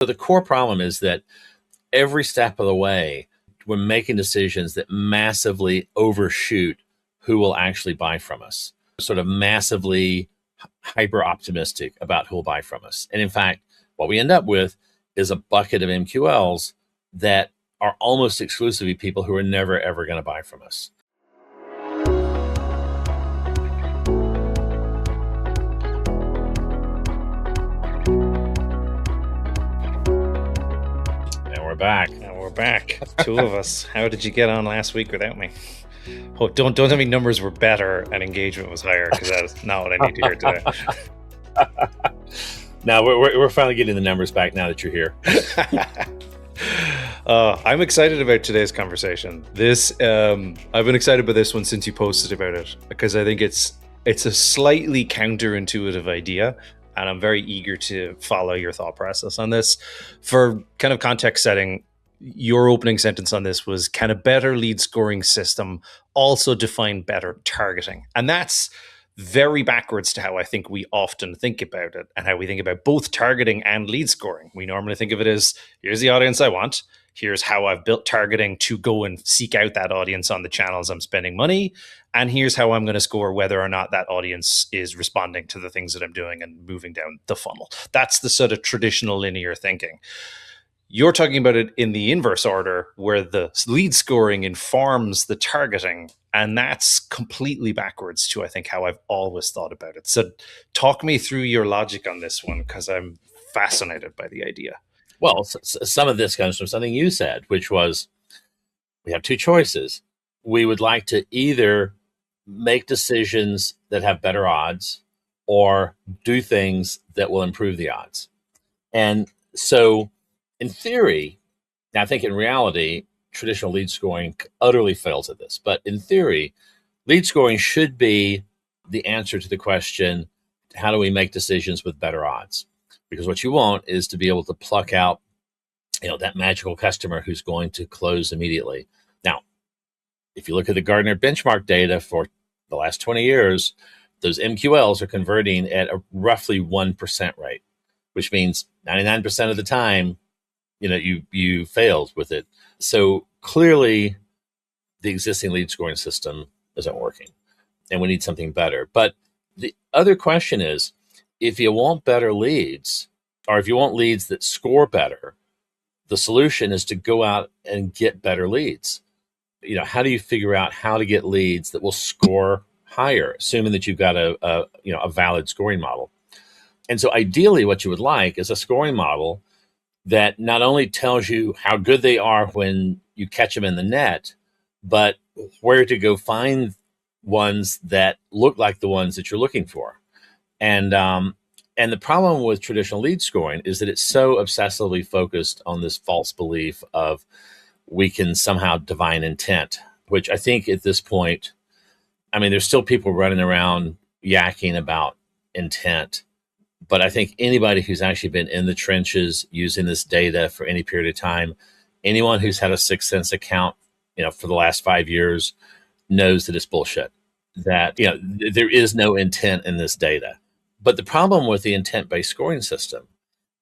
So the core problem is that every step of the way, we're making decisions that massively overshoot who will actually buy from us, sort of massively hyper optimistic about who will buy from us. And in fact, what we end up with is a bucket of MQLs that are almost exclusively people who are never, ever going to buy from us. And we're back. Two of us. How did you get on last week without me? Oh, don't tell me numbers were better and engagement was higher, because that's not what I need to hear today. Now we're finally getting the numbers back now that you're here. I'm excited about today's conversation. I've been excited about this one since you posted about it, because I think it's a slightly counterintuitive idea. And I'm very eager to follow your thought process on this. For kind of context setting, your opening sentence on this was, can a better lead scoring system also define better targeting? And that's very backwards to how I think we often think about it, and how we think about both targeting and lead scoring. We normally think of it as, here's the audience I want. Here's how I've built targeting to go and seek out that audience on the channels I'm spending money. And here's how I'm going to score whether or not that audience is responding to the things that I'm doing and moving down the funnel. That's the sort of traditional linear thinking. You're talking about it in the inverse order, where the lead scoring informs the targeting. And that's completely backwards to, I think, how I've always thought about it. So talk me through your logic on this one, because I'm fascinated by the idea. Well, some of this comes from something you said, which was, we have two choices. We would like to either make decisions that have better odds or do things that will improve the odds. And so in theory, I think in reality, traditional lead scoring utterly fails at this. But in theory, lead scoring should be the answer to the question, how do we make decisions with better odds? Because what you want is to be able to pluck out, that magical customer who's going to close immediately. Now, if you look at the Gartner benchmark data for the last 20 years, those MQLs are converting at a roughly 1% rate, which means 99% of the time, you failed with it. So clearly, the existing lead scoring system isn't working, and we need something better. But the other question is, if you want better leads, or if you want leads that score better, the solution is to go out and get better leads. How do you figure out how to get leads that will score higher, assuming that you've got a valid scoring model? And so ideally what you would like is a scoring model that not only tells you how good they are when you catch them in the net, but where to go find ones that look like the ones that you're looking for. And the problem with traditional lead scoring is that it's so obsessively focused on this false belief of we can somehow divine intent, which I think at this point, there's still people running around yakking about intent. But I think anybody who's actually been in the trenches using this data for any period of time, anyone who's had a Sixth Sense account, for the last 5 years, knows that it's bullshit. That, there is no intent in this data. But the problem with the intent-based scoring system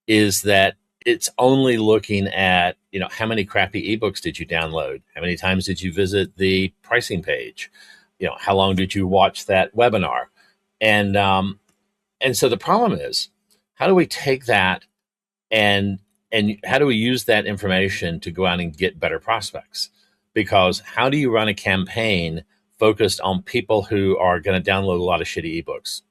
is that it's only looking at, how many crappy ebooks did you download? How many times did you visit the pricing page? How long did you watch that webinar? And so the problem is, how do we take that and how do we use that information to go out and get better prospects? Because how do you run a campaign focused on people who are going to download a lot of shitty ebooks?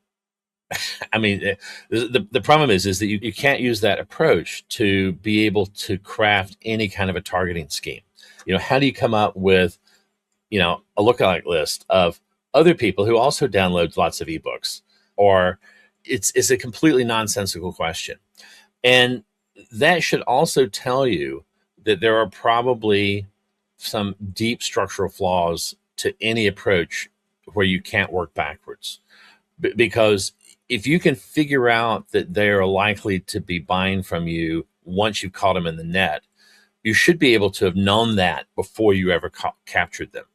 The problem is that you can't use that approach to be able to craft any kind of a targeting scheme. How do you come up with, a lookalike list of other people who also download lots of ebooks? Or it's a completely nonsensical question. And that should also tell you that there are probably some deep structural flaws to any approach where you can't work backwards. Because if you can figure out that they are likely to be buying from you once you've caught them in the net, you should be able to have known that before you ever captured them.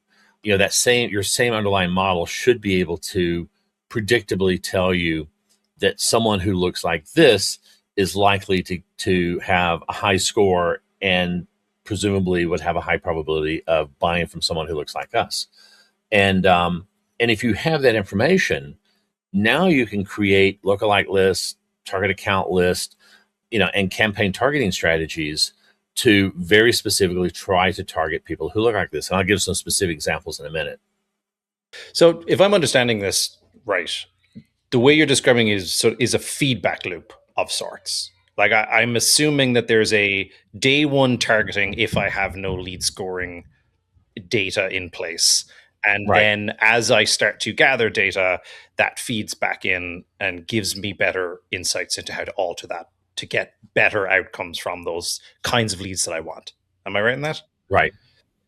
Your same underlying model should be able to predictably tell you that someone who looks like this is likely to have a high score and presumably would have a high probability of buying from someone who looks like us. And if you have that information, now you can create lookalike lists, target account lists, and campaign targeting strategies to very specifically try to target people who look like this. And I'll give some specific examples in a minute. So if I'm understanding this right, the way you're describing is a feedback loop of sorts. Like I'm assuming that there's a day one targeting if I have no lead scoring data in place. And Right. then as I start to gather data, that feeds back in and gives me better insights into how to alter that to get better outcomes from those kinds of leads that I want. Am I right in that? Right.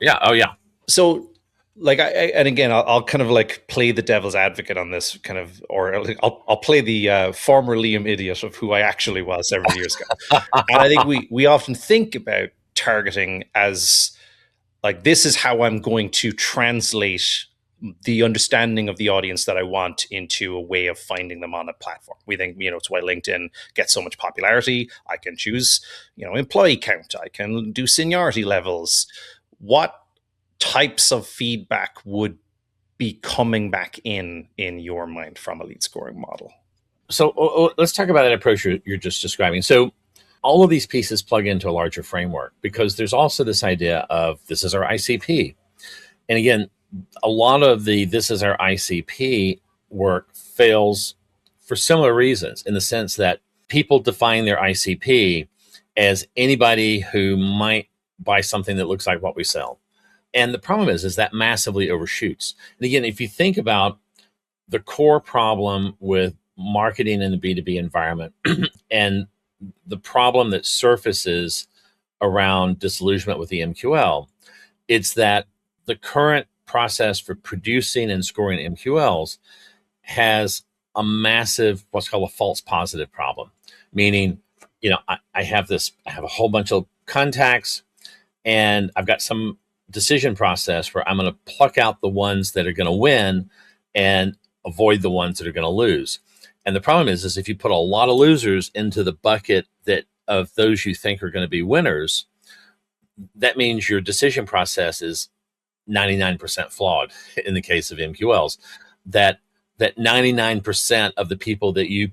Yeah. Oh, yeah. So like and again I'll kind of like play the devil's advocate on this kind of, or I'll play the former Liam idiot of who I actually was several years ago. And I think we often think about targeting as like, this is how I'm going to translate the understanding of the audience that I want into a way of finding them on a platform. We think, it's why LinkedIn gets so much popularity. I can choose, employee count. I can do seniority levels. What types of feedback would be coming back in your mind from a lead scoring model? So let's talk about that approach you're just describing. So all of these pieces plug into a larger framework, because there's also this idea of this is our ICP. And again, a lot of the this is our ICP work fails for similar reasons, in the sense that people define their ICP as anybody who might buy something that looks like what we sell. And the problem is that massively overshoots. And again, if you think about the core problem with marketing in the B2B environment and the problem that surfaces around disillusionment with the MQL, it's that the current process for producing and scoring MQLs has a massive, what's called a false positive problem. Meaning, I have a whole bunch of contacts, and I've got some decision process where I'm going to pluck out the ones that are going to win and avoid the ones that are going to lose. And the problem is if you put a lot of losers into the bucket that of those you think are going to be winners, that means your decision process is 99% flawed in the case of MQLs. That 99% of the people that you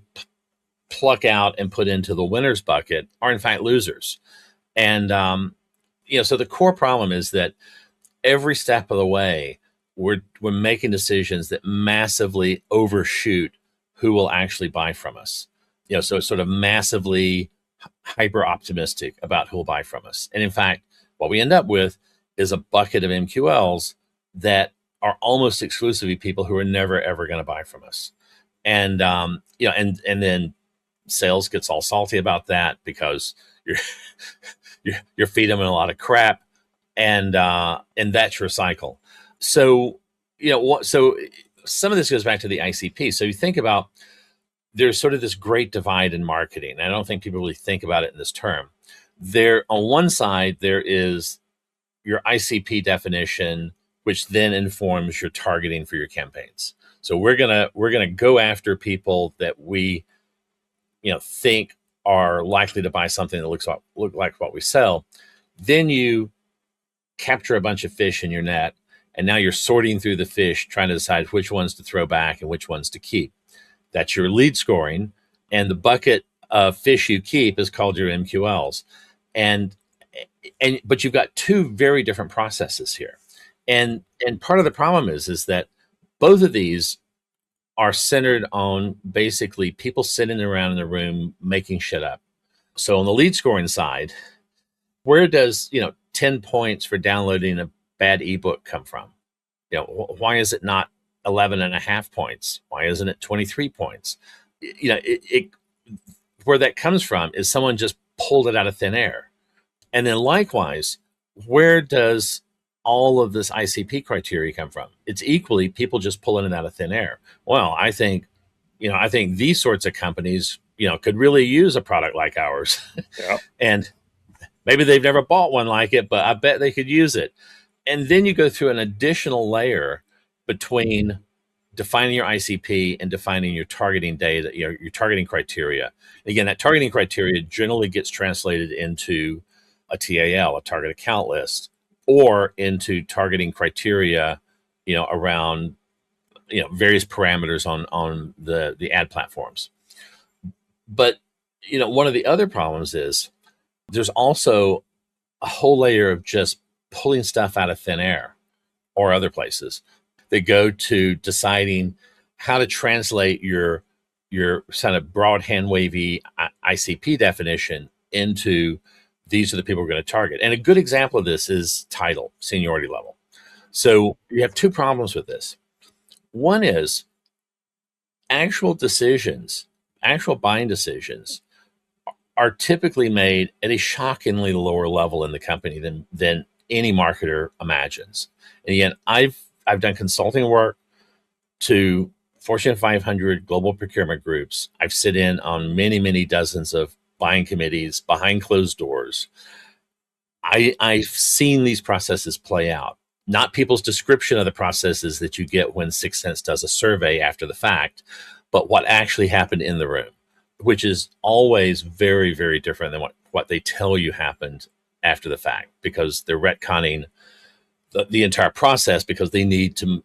pluck out and put into the winners bucket are in fact losers. And so the core problem is that every step of the way we're making decisions that massively overshoot who will actually buy from us. So it's sort of massively hyper optimistic about who will buy from us. And in fact, what we end up with is a bucket of MQLs that are almost exclusively people who are never, ever going to buy from us. And, and then sales gets all salty about that because you're feeding them a lot of crap, and that's your cycle. So, so some of this goes back to the ICP. So you think about, there's sort of this great divide in marketing. I don't think people really think about it in this term. There, on one side, there is your ICP definition, which then informs your targeting for your campaigns. So we're gonna go after people that we, think are likely to buy something that look like what we sell. Then you capture a bunch of fish in your net, and now you're sorting through the fish, trying to decide which ones to throw back and which ones to keep. That's your lead scoring, and the bucket of fish you keep is called your MQLs. But you've got two very different processes here. And part of the problem is that both of these are centered on basically people sitting around in the room making shit up. So on the lead scoring side, where does 10 points for downloading a bad ebook come from? Why is it not 11.5 points? Why isn't it 23 points? Where that comes from is someone just pulled it out of thin air. And then likewise, where does all of this ICP criteria come from? It's equally people just pulling it out of thin air. Well, I think these sorts of companies, could really use a product like ours. Yeah. And maybe they've never bought one like it, but I bet they could use it. And then you go through an additional layer between defining your ICP and defining your targeting data, your targeting criteria. Again, that targeting criteria generally gets translated into a TAL, a target account list, or into targeting criteria, around various parameters on the ad platforms. But one of the other problems is there's also a whole layer of just pulling stuff out of thin air or other places that go to deciding how to translate your kind of broad hand wavy ICP definition into these are the people we're going to target. And a good example of this is title, seniority level. So you have two problems with this. One is actual buying decisions are typically made at a shockingly lower level in the company than any marketer imagines. And again, I've done consulting work to Fortune 500 global procurement groups. I've sit in on many, many dozens of buying committees behind closed doors. I've seen these processes play out, not people's description of the processes that you get when Sixth Sense does a survey after the fact, but what actually happened in the room, which is always very, very different than what they tell you happened after the fact, because they're retconning the entire process because they need to,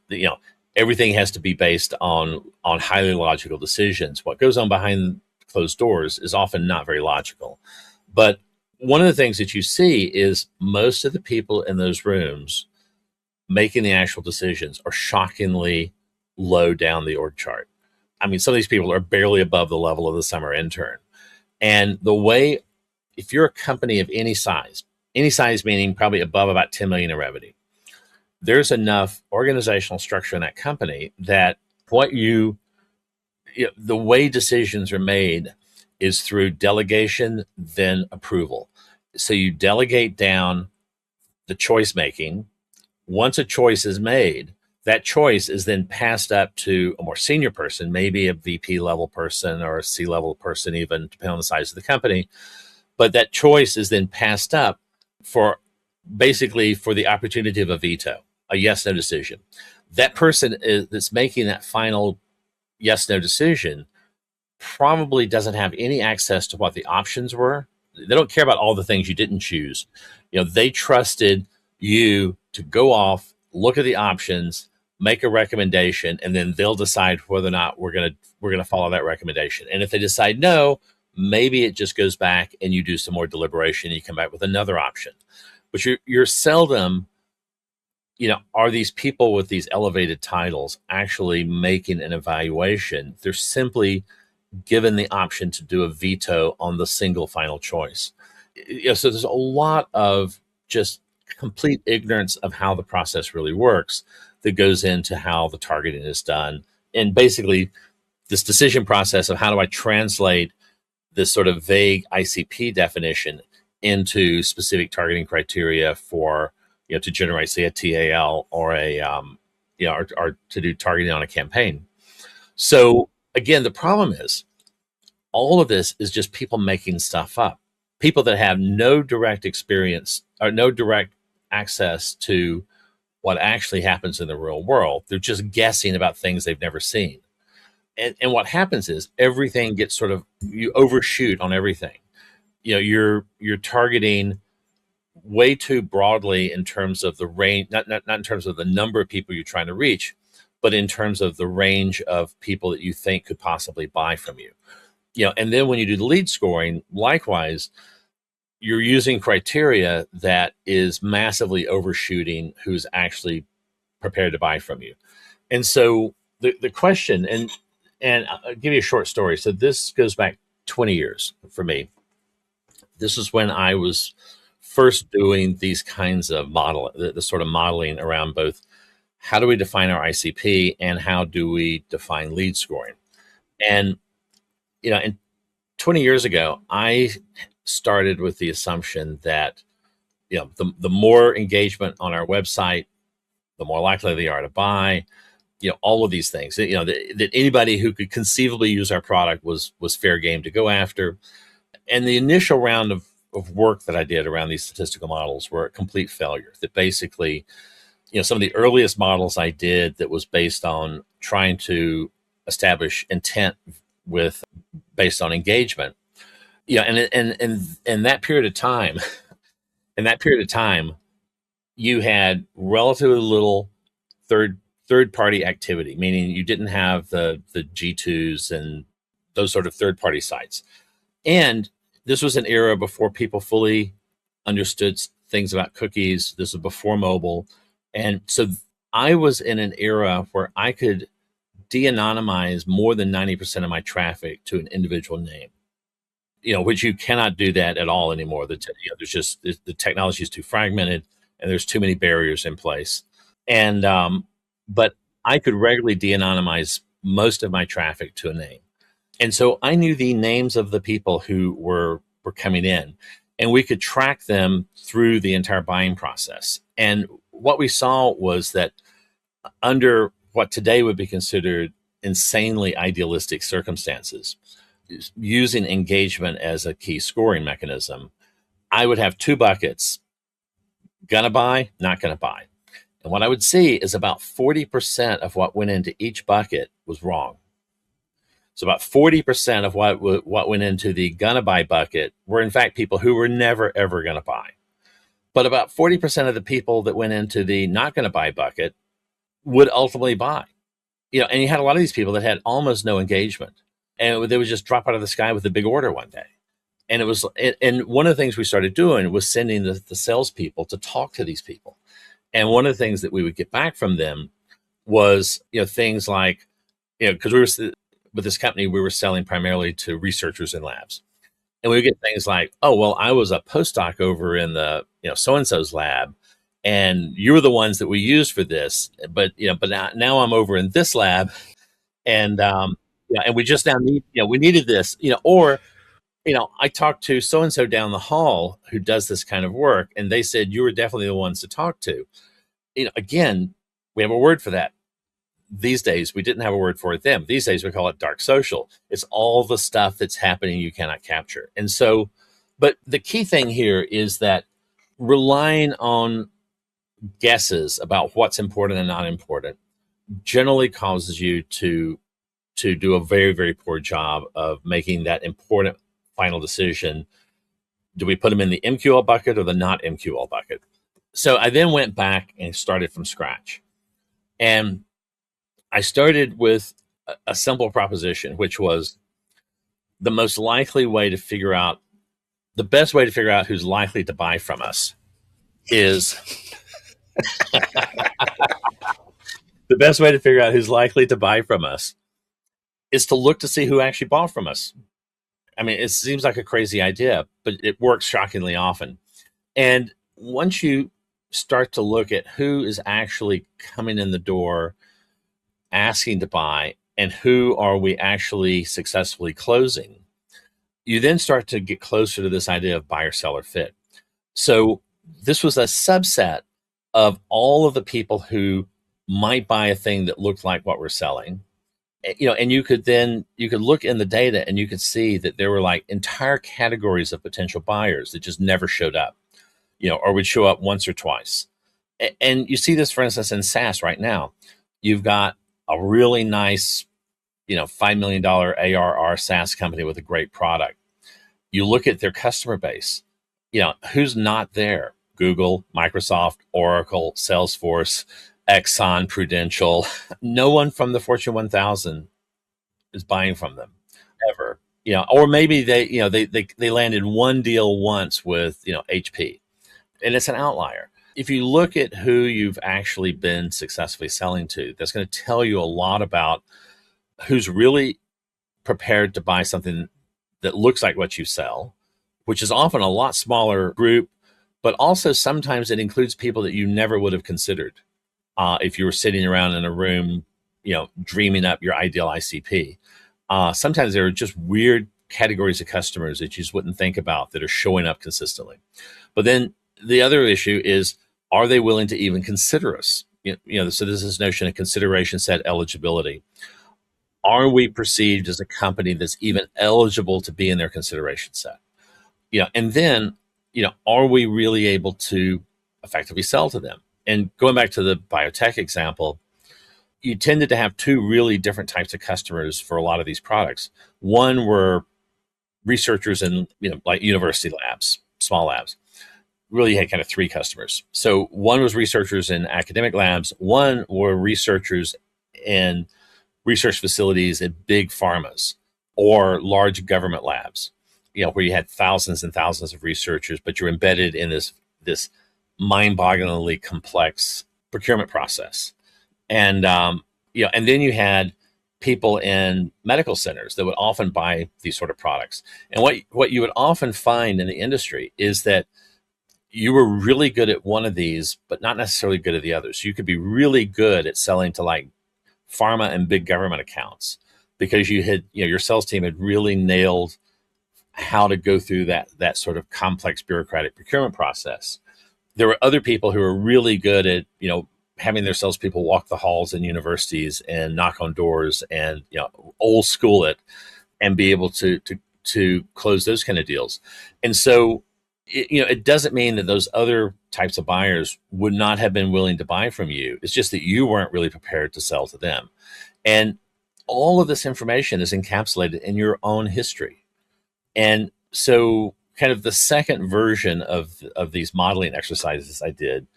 everything has to be based on highly logical decisions. What goes on behind closed doors is often not very logical. But one of the things that you see is most of the people in those rooms making the actual decisions are shockingly low down the org chart. I mean, some of these people are barely above the level of the summer intern. And if you're a company of any size meaning probably above about 10 million in revenue, there's enough organizational structure in that company that the way decisions are made is through delegation, then approval. So you delegate down the choice making. Once a choice is made, that choice is then passed up to a more senior person, maybe a VP level person or a C level person, even depending on the size of the company. But that choice is then passed up for the opportunity of a veto, a yes/no decision. That person that's making that final yes/no decision probably doesn't have any access to what the options were. They don't care about all the things you didn't choose. They trusted you to go off, look at the options, make a recommendation, and then they'll decide whether or not we're gonna follow that recommendation. And if they decide no, maybe it just goes back and you do some more deliberation and you come back with another option. But you're seldom, are these people with these elevated titles actually making an evaluation? They're simply given the option to do a veto on the single final choice. So there's a lot of just complete ignorance of how the process really works that goes into how the targeting is done. And basically this decision process of how do I translate this sort of vague ICP definition into specific targeting criteria for, to generate, say, a TAL or or to do targeting on a campaign. So again, the problem is all of this is just people making stuff up. People that have no direct experience or no direct access to what actually happens in the real world. They're just guessing about things they've never seen. And what happens is everything gets you overshoot on everything. You're targeting way too broadly in terms of the range, not in terms of the number of people you're trying to reach, but in terms of the range of people that you think could possibly buy from you. And then when you do the lead scoring, likewise, you're using criteria that is massively overshooting who's actually prepared to buy from you. And so the question, and I'll give you a short story. So this goes back 20 years for me. This is when I was first doing these kinds of the sort of modeling around both how do we define our ICP and how do we define lead scoring. And, and 20 years ago, I started with the assumption that, the more engagement on our website, the more likely they are to buy, all of these things, that anybody who could conceivably use our product was fair game to go after. And the initial round of work that I did around these statistical models were a complete failure. That basically some of the earliest models I did that was based on trying to establish intent with based on engagement. And that period of time, in that period of time, you had relatively little third party activity, meaning you didn't have the G2s and those sort of third party sites. And this was an era before people fully understood things about cookies. This was before mobile. And so I was in an era where I could de-anonymize more than 90% of my traffic to an individual name, which you cannot do that at all anymore. There's just the technology is too fragmented and there's too many barriers in place. And but I could regularly de-anonymize most of my traffic to a name. And so I knew the names of the people who were coming in, and we could track them through the entire buying process. And what we saw was that under what today would be considered insanely idealistic circumstances, using engagement as a key scoring mechanism, I would have two buckets: gonna buy, not gonna buy. And what I would see is about 40% of what went into each bucket was wrong. So about 40% of what went into the gonna buy bucket were in fact people who were never, ever gonna buy. But about 40% of the people that went into the not gonna buy bucket would ultimately buy. And you had a lot of these people that had almost no engagement, and they would just drop out of the sky with a big order one day. And and one of the things we started doing was sending the salespeople to talk to these people. And one of the things that we would get back from them was, things like, because with this company, we were selling primarily to researchers and labs. And we would get things like, oh, well, I was a postdoc over in the, so-and-so's lab, and you were the ones that we used for this. But now I'm over in this lab, and and we just now need, we needed this, or, I talked to so-and-so down the hall who does this kind of work, and they said you were definitely the ones to talk to. Again, we have a word for that. These days, we didn't have a word for it then. These days, we call it dark social. It's all the stuff that's happening you cannot capture. And so, but the key thing here is that relying on guesses about what's important and not important generally causes you to do a very, very poor job of making that important final decision. Do we put them in the MQL bucket or the not MQL bucket? So I then went back and started from scratch. And I started with a simple proposition, which was the best way to figure out who's likely to buy from us is the best way to figure out who's likely to buy from us is to look to see who actually bought from us. I mean, it seems like a crazy idea, but it works shockingly often. And once you start to look at who is actually coming in the door asking to buy and who are we actually successfully closing, you then start to get closer to this idea of buyer-seller fit. So this was a subset of all of the people who might buy a thing that looked like what we're selling. And you could look in the data and you could see that there were like entire categories of potential buyers that just never showed up, or would show up once or twice. And you see this, for instance, in SaaS right now. You've got a really nice, $5 million ARR SaaS company with a great product. You look at their customer base, who's not there? Google, Microsoft, Oracle, Salesforce, Exxon, Prudential. No one from the Fortune 1000 is buying from them ever. Or maybe they landed one deal once with, HP, and it's an outlier. If you look at who you've actually been successfully selling to, that's going to tell you a lot about who's really prepared to buy something that looks like what you sell, which is often a lot smaller group, but also sometimes it includes people that you never would have considered if you were sitting around in a room, dreaming up your ideal ICP. Sometimes there are just weird categories of customers that you just wouldn't think about that are showing up consistently. But then the other issue is, are they willing to even consider us? So there's this notion of consideration set eligibility. Are we perceived as a company that's even eligible to be in their consideration set? And then, are we really able to effectively sell to them? And going back to the biotech example, you tended to have two really different types of customers for a lot of these products. One were researchers in, like university labs, small labs. Really had kind of three customers. So one was researchers in academic labs. One were researchers in research facilities in big pharmas or large government labs, where you had thousands and thousands of researchers, but you're embedded in this mind-bogglingly complex procurement process. And and then you had people in medical centers that would often buy these sort of products. And what you would often find in the industry is that you were really good at one of these, but not necessarily good at the others. You could be really good at selling to like pharma and big government accounts because you had, your sales team had really nailed how to go through that sort of complex bureaucratic procurement process. There were other people who were really good at, having their salespeople walk the halls in universities and knock on doors and, old school it and be able to close those kind of deals. And so, it doesn't mean that those other types of buyers would not have been willing to buy from you. It's just that you weren't really prepared to sell to them. And all of this information is encapsulated in your own history. And so kind of the second version of these modeling exercises I did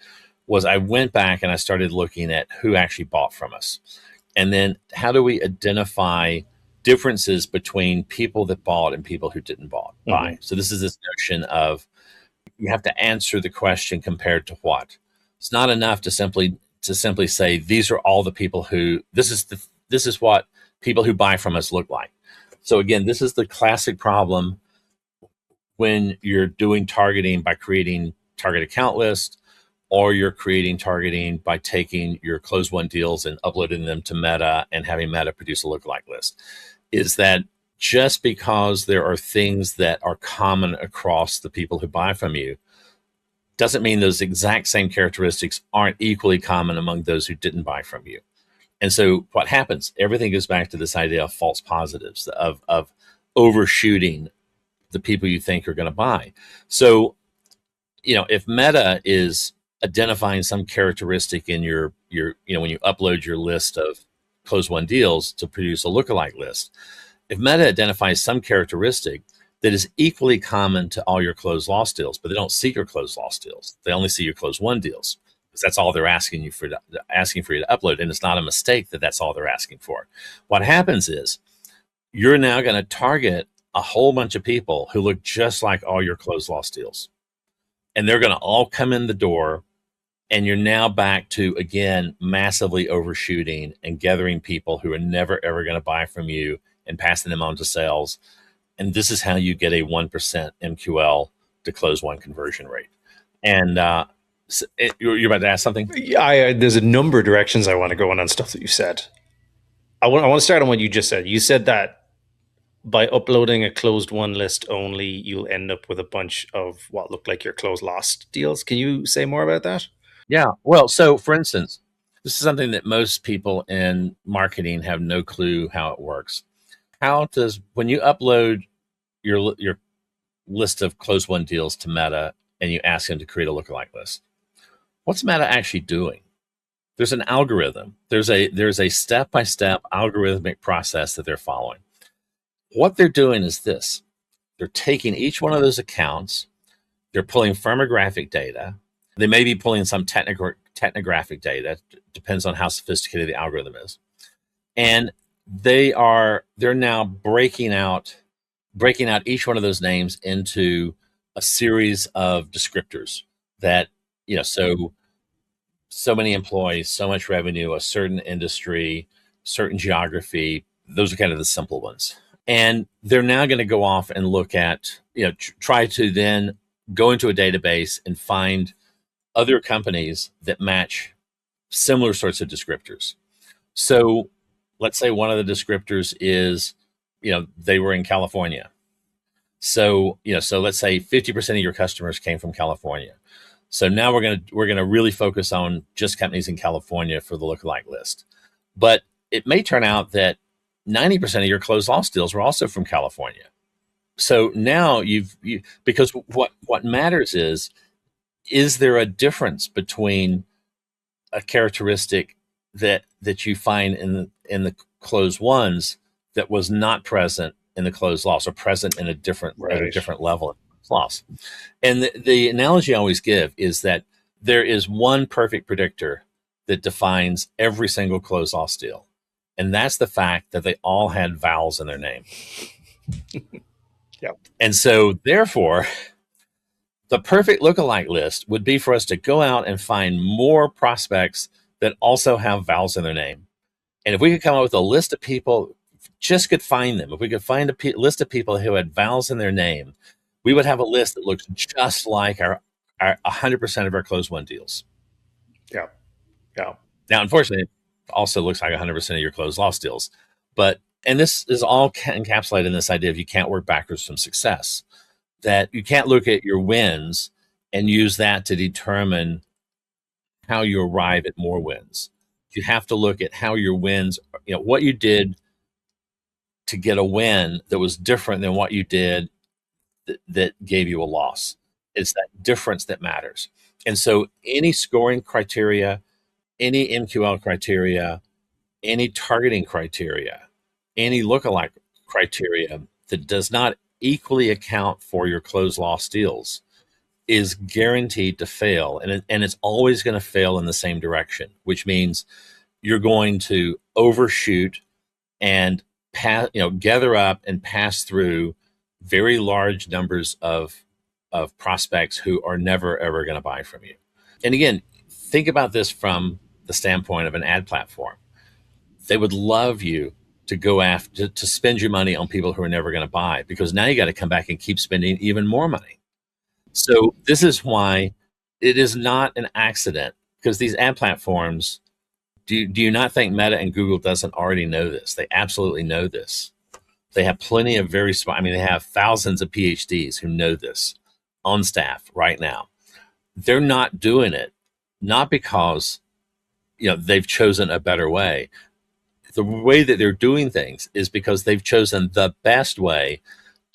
was I went back and I started looking at who actually bought from us. And then how do we identify differences between people that bought and people who didn't buy? Mm-hmm. So this is this notion of you have to answer the question compared to what. It's not enough to simply say these are all the people who this is what people who buy from us look like. So again, this is the classic problem when you're doing targeting by creating target account lists, or you're creating targeting by taking your closed won deals and uploading them to Meta and having Meta produce a lookalike list, is that just because there are things that are common across the people who buy from you doesn't mean those exact same characteristics aren't equally common among those who didn't buy from you. And so what happens, everything goes back to this idea of false positives, of overshooting the people you think are going to buy. So, if Meta is identifying some characteristic in your when you upload your list of closed won deals to produce a lookalike list, if Meta identifies some characteristic that is equally common to all your closed loss deals, but they don't see your closed loss deals, they only see your closed won deals, because that's all they're asking you for you to upload, and it's not a mistake that that's all they're asking for. What happens is you're now going to target a whole bunch of people who look just like all your closed loss deals, and they're going to all come in the door. And you're now back to, again, massively overshooting and gathering people who are never, ever going to buy from you and passing them on to sales. And this is how you get a 1% MQL to close one conversion rate. And you're about to ask something? Yeah, there's a number of directions I want to go on stuff that you said. I want to start on what you just said. You said that by uploading a closed won list only, you'll end up with a bunch of what look like your closed lost deals. Can you say more about that? Yeah. Well, so for instance, this is something that most people in marketing have no clue how it works. When you upload your list of closed won deals to Meta and you ask them to create a lookalike list, what's Meta actually doing? There's an algorithm. There's a step-by-step algorithmic process that they're following. What they're doing is this. They're taking each one of those accounts, they're pulling firmographic data. They may be pulling some technographic data, depends on how sophisticated the algorithm is. And they're now breaking out each one of those names into a series of descriptors that, so many employees, so much revenue, a certain industry, certain geography. Those are kind of the simple ones. And they're now going to go off and look at, try to then go into a database and find other companies that match similar sorts of descriptors. So let's say one of the descriptors is, they were in California. So, so let's say 50% of your customers came from California. So now we're going to really focus on just companies in California for the lookalike list. But it may turn out that 90% of your closed loss deals were also from California. So now because what matters is there a difference between a characteristic that you find in the closed ones that was not present in the closed loss, or present in a different at a Right. different level of loss. And the analogy I always give is that there is one perfect predictor that defines every single closed loss deal, and that's the fact that they all had vowels in their name. Yep. And so, therefore, the perfect lookalike list would be for us to go out and find more prospects that also have vowels in their name. And if we could come up with a list of people, just could find them, if we could find a list of people who had vowels in their name, we would have a list that looks just like our 100% of our closed won deals. Yeah. Yeah. Now, unfortunately, it also looks like 100% of your closed loss deals. And this is all encapsulated in this idea of you can't work backwards from success, that you can't look at your wins and use that to determine how you arrive at more wins. You have to look at how your wins, what you did to get a win that was different than what you did that gave you a loss. It's that difference that matters. And so any scoring criteria, any MQL criteria, any targeting criteria, any lookalike criteria that does not equally account for your closed loss deals is guaranteed to fail. And it's always going to fail in the same direction, which means you're going to overshoot and gather up and pass through very large numbers of prospects who are never, ever going to buy from you. And again, think about this from the standpoint of an ad platform. They would love you to go after, to spend your money on people who are never going to buy, because now you got to come back and keep spending even more money. So this is why it is not an accident, because these ad platforms, do you not think Meta and Google doesn't already know this? They absolutely know this. They have plenty of very smart, they have thousands of PhDs who know this on staff right now. They're not doing it, not because they've chosen a better way. The way that they're doing things is because they've chosen the best way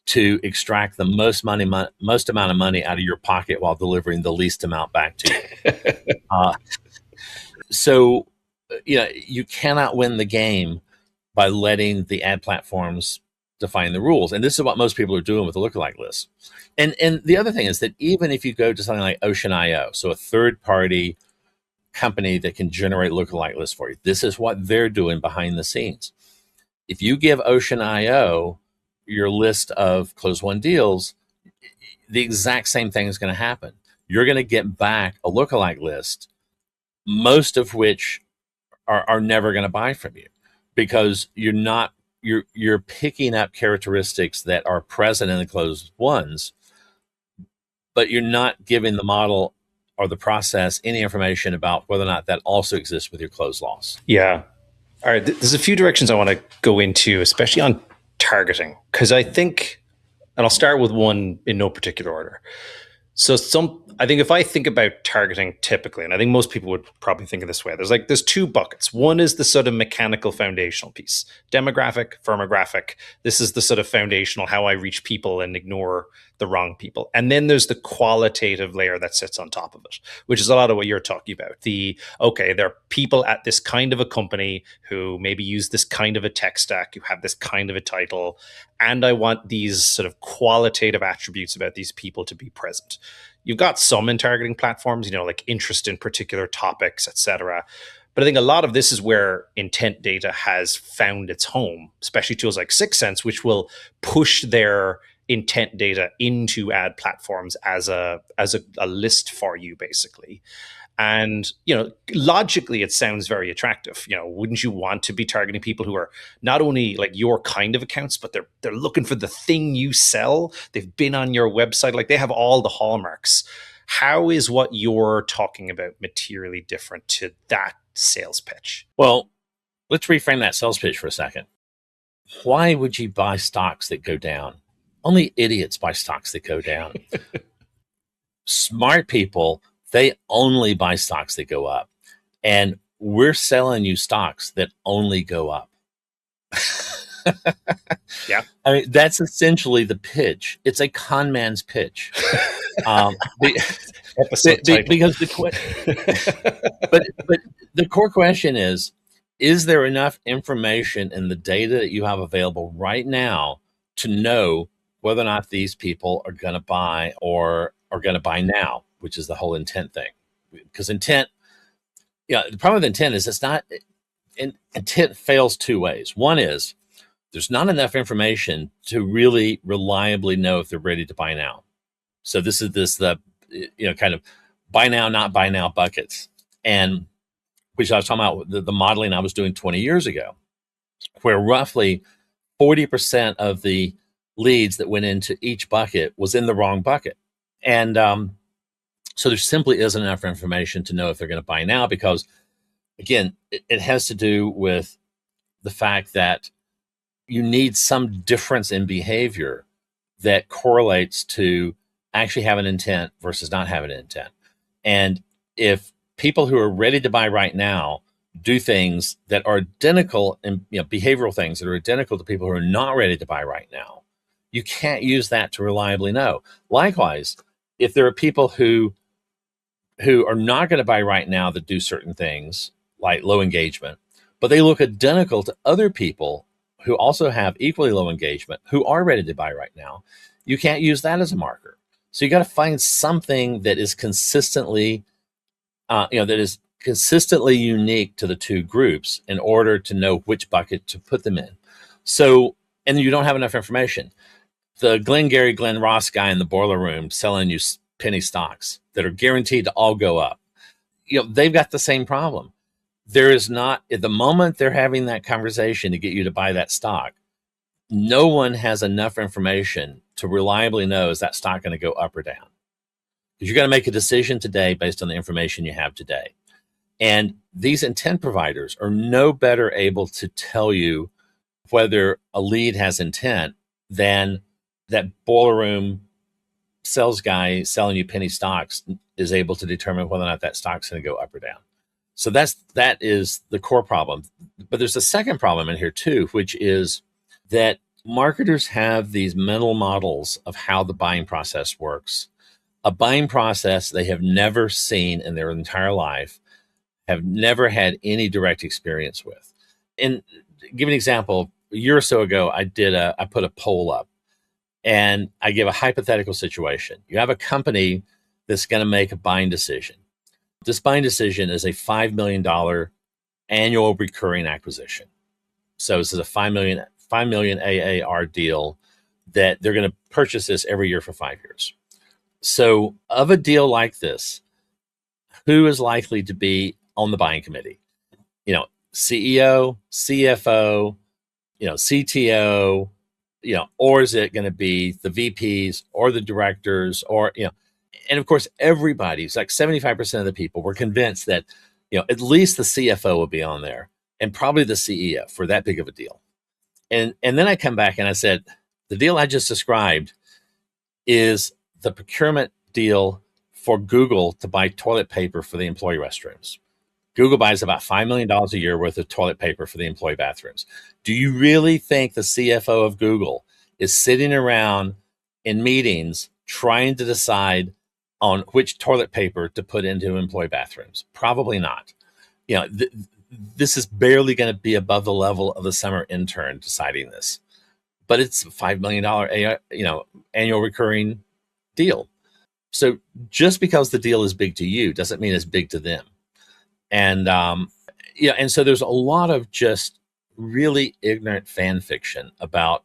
to extract the most amount of money out of your pocket while delivering the least amount back to you. So you cannot win the game by letting the ad platforms define the rules. And this is what most people are doing with the lookalike list. And the other thing is that even if you go to something like Ocean.io, so a third-party company that can generate lookalike lists for you, this is what they're doing behind the scenes. If you give Ocean.io your list of closed won deals, the exact same thing is going to happen. You're going to get back a lookalike list, most of which are never going to buy from you, because you're picking up characteristics that are present in the closed ones, but you're not giving the model or the process any information about whether or not that also exists with your closed loss. Yeah. All right. There's a few directions I want to go into, especially on targeting, because I think, and I'll start with one in no particular order. So I think if I think about targeting typically, and I think most people would probably think of this way, there's two buckets. One is the sort of mechanical foundational piece, demographic, firmographic. This is the sort of foundational, how I reach people and ignore the wrong people. And then there's the qualitative layer that sits on top of it, which is a lot of what you're talking about. There are people at this kind of a company who maybe use this kind of a tech stack, who have this kind of a title, and I want these sort of qualitative attributes about these people to be present. You've got some in targeting platforms, like interest in particular topics, etc. But I think a lot of this is where intent data has found its home, especially tools like 6sense, which will push their intent data into ad platforms as a list for you, basically. And, logically, it sounds very attractive. Wouldn't you want to be targeting people who are not only like your kind of accounts, but they're looking for the thing you sell? They've been on your website, like they have all the hallmarks. How is what you're talking about materially different to that sales pitch? Well, let's reframe that sales pitch for a second. Why would you buy stocks that go down? Only idiots buy stocks that go down. Smart people, they only buy stocks that go up. And we're selling you stocks that only go up. Yeah. I mean, that's essentially the pitch. It's a con man's pitch. Episode title. Because but the core question is there enough information in the data that you have available right now to know whether or not these people are going to buy or are going to buy now, which is the whole intent thing. Because intent, the problem with intent is intent fails two ways. One is there's not enough information to really reliably know if they're ready to buy now. So this is the kind of buy now, not buy now buckets. And which I was talking about the modeling I was doing 20 years ago, where roughly 40% of the leads that went into each bucket was in the wrong bucket. And so there simply isn't enough information to know if they're going to buy now, because again, it has to do with the fact that you need some difference in behavior that correlates to actually have an intent versus not having an intent. And if people who are ready to buy right now do things that are identical, and behavioral things that are identical to people who are not ready to buy right now, you can't use that to reliably know. Likewise, if there are people who are not going to buy right now that do certain things like low engagement, but they look identical to other people who also have equally low engagement who are ready to buy right now, you can't use that as a marker. So you got to find something that is consistently unique to the two groups in order to know which bucket to put them in. So, and you don't have enough information. The Glengarry Glen Ross guy in the boiler room selling you penny stocks that are guaranteed to all go up, they've got the same problem. There is not, at the moment they're having that conversation to get you to buy that stock, no one has enough information to reliably know, is that stock going to go up or down? Because you're going to make a decision today based on the information you have today. And these intent providers are no better able to tell you whether a lead has intent than that boiler room sales guy selling you penny stocks is able to determine whether or not that stock's going to go up or down. So that is the core problem. But there's a second problem in here too, which is that marketers have these mental models of how the buying process works. A buying process they have never seen in their entire life, have never had any direct experience with. And give an example, a year or so ago, I put a poll up and I give a hypothetical situation. You have a company that's going to make a buying decision. This buying decision is a $5 million annual recurring acquisition. So this is a $5 million AAR deal that they're going to purchase this every year for 5 years. So of a deal like this, who is likely to be on the buying committee? CEO, CFO, CTO, or is it going to be the VPs or the directors and of course, everybody's like 75% of the people were convinced that, at least the CFO will be on there and probably the CEO for that big of a deal. And then I come back and I said, the deal I just described is the procurement deal for Google to buy toilet paper for the employee restrooms. Google buys about $5 million a year worth of toilet paper for the employee bathrooms. Do you really think the CFO of Google is sitting around in meetings trying to decide on which toilet paper to put into employee bathrooms? Probably not. This is barely going to be above the level of the summer intern deciding this, but it's a $5 million, annual recurring deal. So just because the deal is big to you doesn't mean it's big to them. And, and so there's a lot of just really ignorant fan fiction about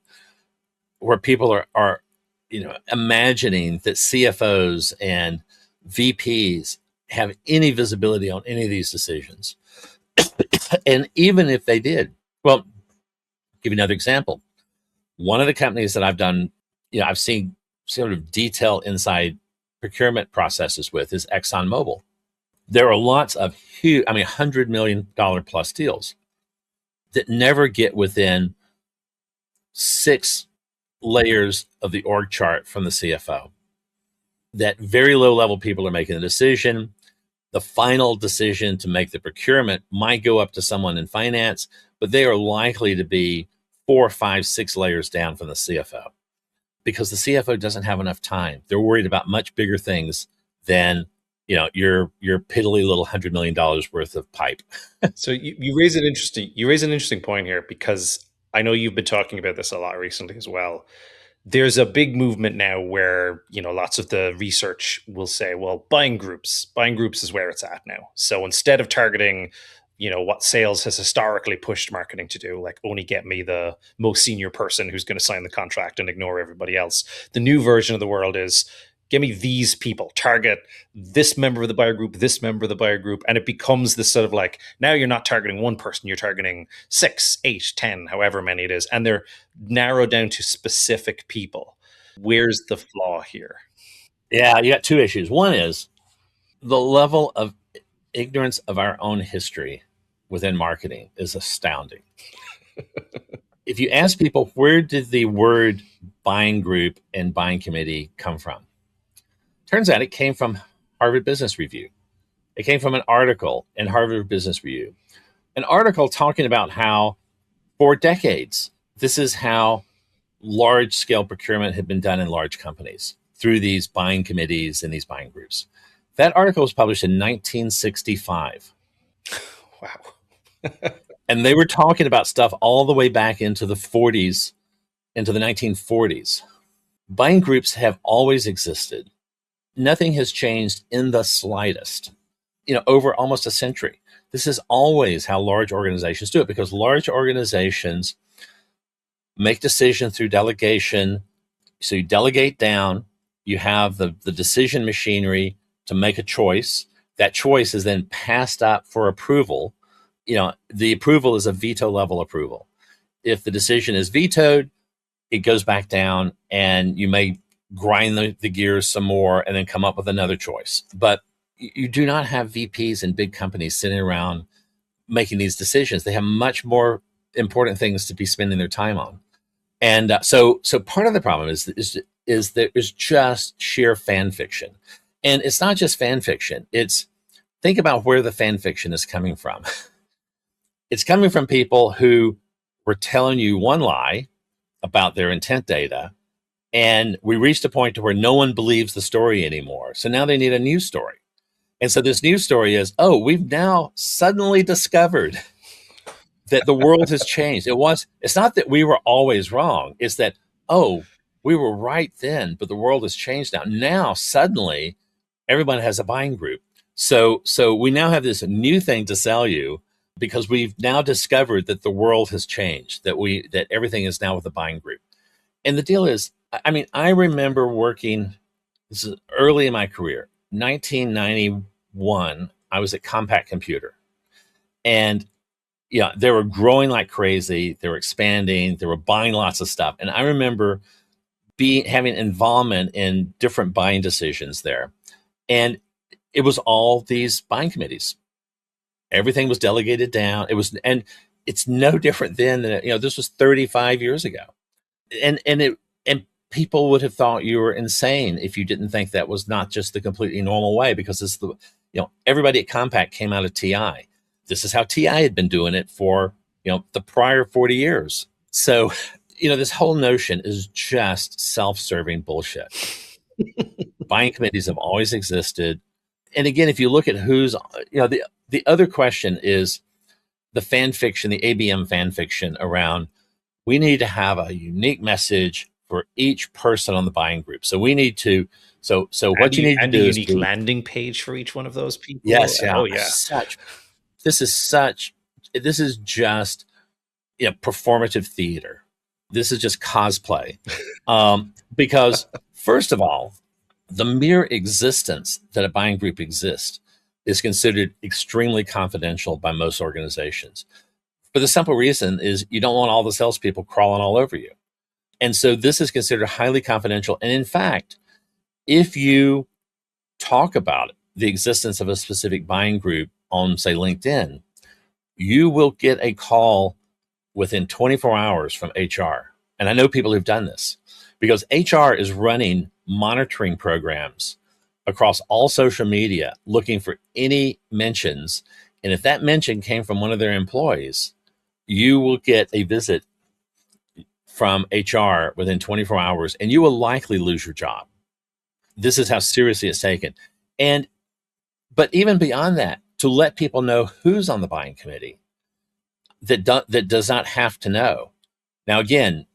where people are imagining that CFOs and VPs have any visibility on any of these decisions. And even if they did, well, give you another example. One of the companies that I've done, I've seen sort of detailed inside procurement processes with is ExxonMobil. There are lots of huge, $100 million plus deals that never get within 6 layers of the org chart from the CFO. That very low level people are making the decision. The final decision to make the procurement might go up to someone in finance, but they are likely to be 4, 5, 6 layers down from the CFO, because the CFO doesn't have enough time. They're worried about much bigger things than your piddly little $100 million worth of pipe. So you raise an interesting point here, because I know you've been talking about this a lot recently as well. There's a big movement now where lots of the research will say, well, buying groups is where it's at now. So instead of targeting what sales has historically pushed marketing to do, like only get me the most senior person who's going to sign the contract and ignore everybody else, the new version of the world is, give me these people, target this member of the buyer group, this member of the buyer group. And it becomes this sort of like, now you're not targeting one person, you're targeting 6, 8, 10, however many it is. And they're narrowed down to specific people. Where's the flaw here? Yeah, you got two issues. One is the level of ignorance of our own history within marketing is astounding. If you ask people, where did the word buying group and buying committee come from? Turns out it came from Harvard Business Review. It came from an article in Harvard Business Review, an article talking about how for decades, this is how large scale procurement had been done in large companies through these buying committees and these buying groups. That article was published in 1965. Wow. And they were talking about stuff all the way back into the 40s, into the 1940s. Buying groups have always existed. Nothing has changed in the slightest, over almost a century. This is always how large organizations do it, because large organizations make decisions through delegation. So you delegate down, you have the decision machinery to make a choice. That choice is then passed up for approval. The approval is a veto level approval. If the decision is vetoed, it goes back down, and you may grind the gears some more and then come up with another choice. But you do not have VPs in big companies sitting around making these decisions. They have much more important things to be spending their time on. And so part of the problem is that there's just sheer fan fiction. And it's not just fan fiction. Think about where the fan fiction is coming from. It's coming from people who were telling you one lie about their intent data, and we reached a point to where no one believes the story anymore. So now they need a new story. And so this news story is, we've now suddenly discovered that the world has changed. It's not that we were always wrong. It's that, we were right then, but the world has changed now. Now, suddenly, everyone has a buying group. So we now have this new thing to sell you, because we've now discovered that the world has changed, that everything is now with a buying group. And the deal is, I remember working, this is early in my career, 1991, I was at Compaq Computer. And they were growing like crazy. They were expanding. They were buying lots of stuff. And I remember having involvement in different buying decisions there. And it was all these buying committees. Everything was delegated down. And it's no different then than, this was 35 years ago. And people would have thought you were insane if you didn't think that was not just the completely normal way, because it's everybody at Compaq came out of TI. This is how TI had been doing it for, the prior 40 years. So, this whole notion is just self-serving bullshit. Buying committees have always existed. And again, if you look at who's, the other question is the fan fiction, the ABM fan fiction around, we need to have a unique message for each person on the buying group. So we need to, what you need to do is a unique landing page for each one of those people. Yes. Yeah. Oh yeah. This is just performative theater. This is just cosplay. Because first of all, the mere existence that a buying group exists is considered extremely confidential by most organizations. For the simple reason is you don't want all the salespeople crawling all over you. And so this is considered highly confidential. And in fact, if you talk about the existence of a specific buying group on, say, LinkedIn, you will get a call within 24 hours from HR. And I know people who've done this, because HR is running monitoring programs across all social media looking for any mentions. And if that mention came from one of their employees, you will get a visit from HR within 24 hours, and you will likely lose your job. This is how seriously it's taken. But even beyond that, to let people know who's on the buying committee that does not have to know. Now, again,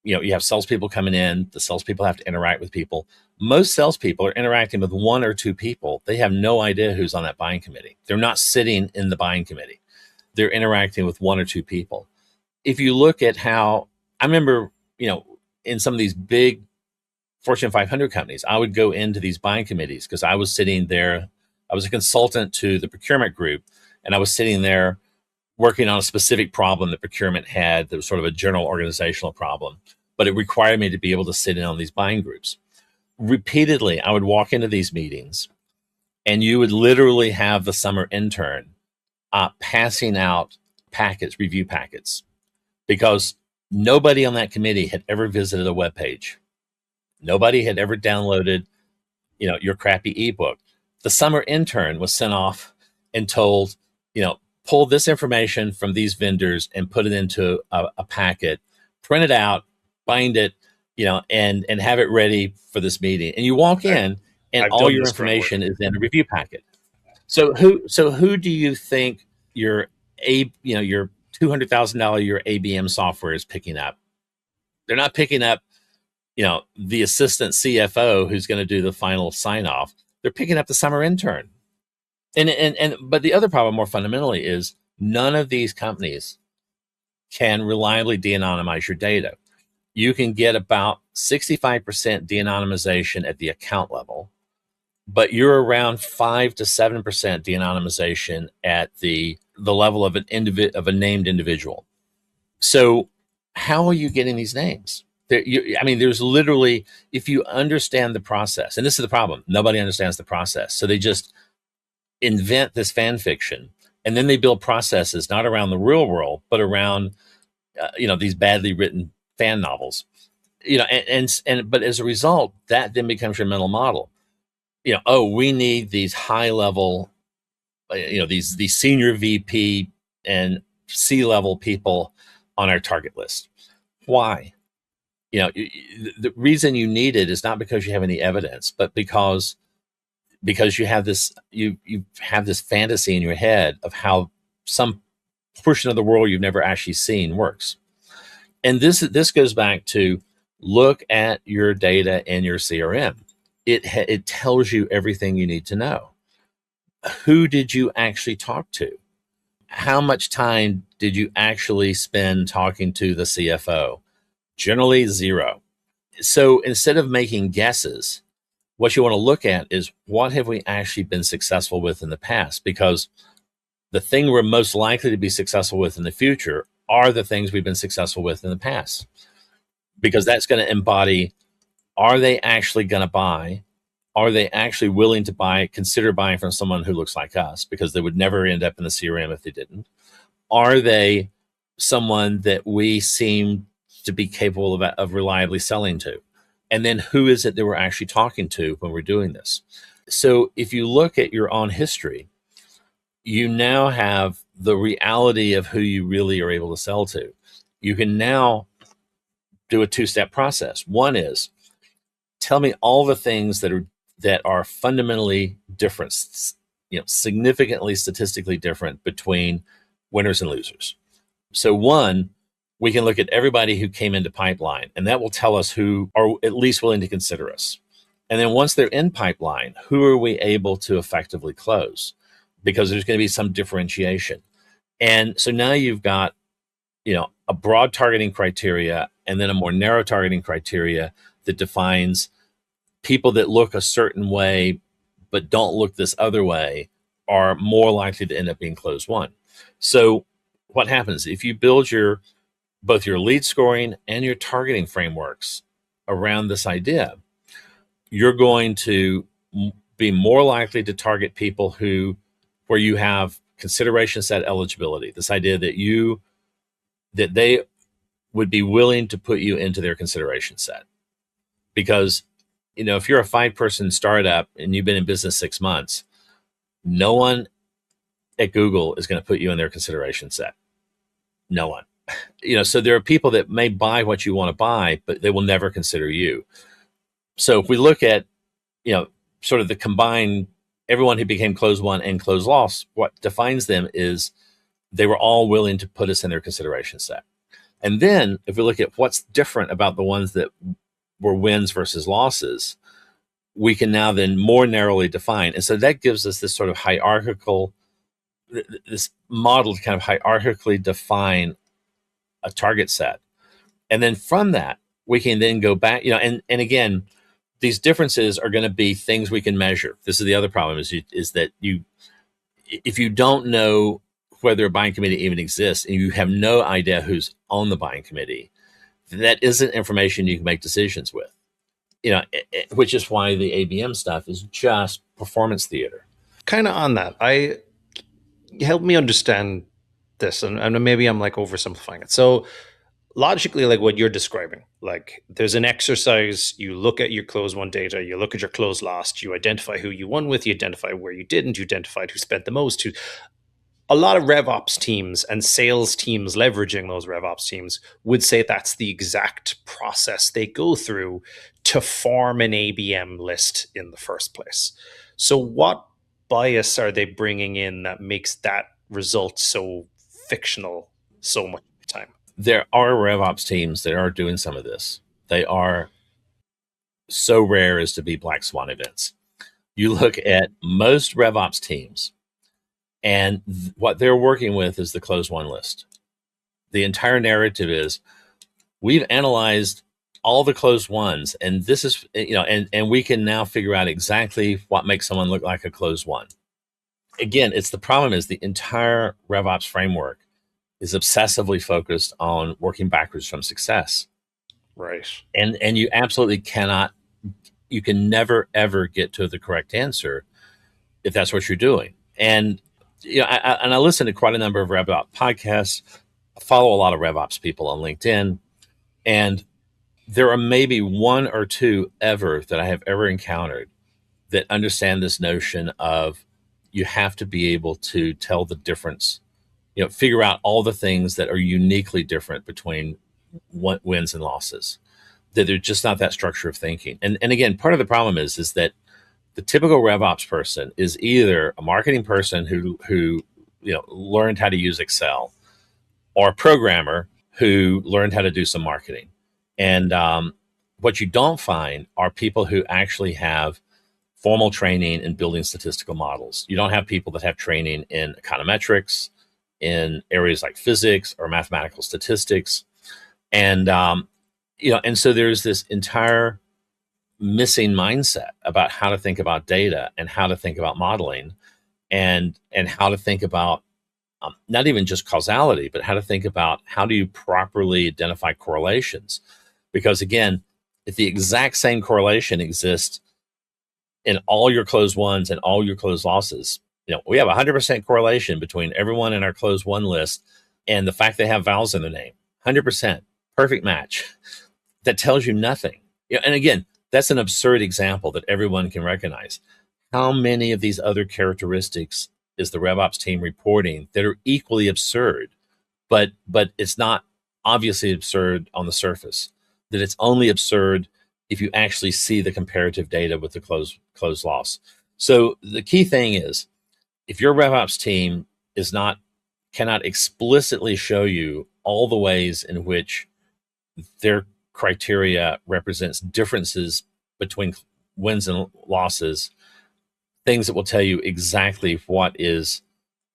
you have salespeople coming in. The salespeople have to interact with people. Most salespeople are interacting with one or two people. They have no idea who's on that buying committee. They're not sitting in the buying committee. They're interacting with one or two people. If you look at how, I remember, in some of these big Fortune 500 companies, I would go into these buying committees because I was sitting there. I was a consultant to the procurement group, and I was sitting there working on a specific problem that procurement had that was sort of a general organizational problem, but it required me to be able to sit in on these buying groups. Repeatedly, I would walk into these meetings, and you would literally have the summer intern passing out packets, review packets, because nobody on that committee had ever visited a web page. Nobody had ever downloaded, your crappy ebook. The summer intern was sent off and told, pull this information from these vendors and put it into a packet, print it out, bind it, and have it ready for this meeting. And you walk in, and all your information is in a review packet. So who do you think your your $200,000 your ABM software is picking up? They're not picking up, the assistant CFO who's going to do the final sign off. They're picking up the summer intern. But the other problem, more fundamentally, is none of these companies can reliably de-anonymize your data. You can get about 65% de-anonymization at the account level, but you're around 5 to 7% de-anonymization at the level of a named individual. So how are you getting these names? There's literally, if you understand the process, and this is the problem, nobody understands the process. So they just invent this fan fiction, and then they build processes not around the real world, but around, these badly written fan novels, but as a result, that then becomes your mental model. We need these high level, these senior VP and C-level people on our target list. Why? The reason you need it is not because you have any evidence, but because you have this, you have this fantasy in your head of how some portion of the world you've never actually seen works. And this goes back to look at your data in your CRM. It tells you everything you need to know. Who did you actually talk to? How much time did you actually spend talking to the CFO? Generally 0. So instead of making guesses, what you want to look at is what have we actually been successful with in the past? Because the thing we're most likely to be successful with in the future are the things we've been successful with in the past. Because that's going to embody, are they actually going to buy? Are they actually willing to consider buying from someone who looks like us? Because they would never end up in the CRM if they didn't. Are they someone that we seem to be capable of reliably selling to? And then who is it that we're actually talking to when we're doing this? So if you look at your own history, you now have the reality of who you really are able to sell to. You can now do a 2-step process. One is, tell me all the things that are fundamentally different, significantly statistically different between winners and losers. So one, we can look at everybody who came into pipeline, and that will tell us who are at least willing to consider us. And then once they're in pipeline, who are we able to effectively close? Because there's going to be some differentiation. And so now you've got, a broad targeting criteria and then a more narrow targeting criteria that defines people that look a certain way but don't look this other way are more likely to end up being closed won. So what happens if you build both your lead scoring and your targeting frameworks around this idea? You're going to be more likely to target people where you have consideration set eligibility. This idea that they would be willing to put you into their consideration set. Because, if you're a 5-person startup and you've been in business 6 months, no one at Google is going to put you in their consideration set. No one. So there are people that may buy what you want to buy, but they will never consider you. So if we look at, sort of the combined, everyone who became close won and close loss, what defines them is they were all willing to put us in their consideration set. And then if we look at what's different about the ones that were wins versus losses, we can now then more narrowly define. And so that gives us this sort of this model to kind of hierarchically define a target set. And then from that, we can then go back, and again, these differences are going to be things we can measure. This is the other problem is that if you don't know whether a buying committee even exists and you have no idea who's on the buying committee, that isn't information you can make decisions with, which is why the ABM stuff is just performance theater. Kind of on that, help me understand this, and maybe I'm like oversimplifying it. So logically, like what you're describing, like there's an exercise, you look at your close won data, you look at your close lost, you identify who you won with, you identify where you didn't, you identified who spent the most. A lot of RevOps teams and sales teams leveraging those RevOps teams would say that's the exact process they go through to form an ABM list in the first place. So what bias are they bringing in that makes that result so fictional so much of the time? There are RevOps teams that are doing some of this. They are so rare as to be black swan events. You look at most RevOps teams, and what they're working with is the close won list. The entire narrative is we've analyzed all the closed ones, and this is, and we can now figure out exactly what makes someone look like a closed one. Again, the problem is the entire RevOps framework is obsessively focused on working backwards from success. Right. And you absolutely cannot, you can never, ever get to the correct answer if that's what you're doing. And, I listen to quite a number of RevOps podcasts. I follow a lot of RevOps people on LinkedIn, and there are maybe one or two ever that I have ever encountered that understand this notion of you have to be able to tell the difference, figure out all the things that are uniquely different between wins and losses, that they're just not that structure of thinking. And again, part of the problem is that the typical RevOps person is either a marketing person who learned how to use Excel, or a programmer who learned how to do some marketing. And what you don't find are people who actually have formal training in building statistical models. You don't have people that have training in econometrics, in areas like physics or mathematical statistics. And, and so there's this entire missing mindset about how to think about data and how to think about modeling and how to think about not even just causality, but how to think about how do you properly identify correlations? Because again, if the exact same correlation exists in all your closed ones and all your closed losses, we have 100% correlation between everyone in our closed won list and the fact they have vowels in their name. 100%, perfect match. That tells you nothing. And again, that's an absurd example that everyone can recognize. How many of these other characteristics is the RevOps team reporting that are equally absurd, but it's not obviously absurd on the surface, that it's only absurd if you actually see the comparative data with the close loss. So the key thing is, if your RevOps team cannot explicitly show you all the ways in which their criteria represents differences between wins and losses, things that will tell you exactly what is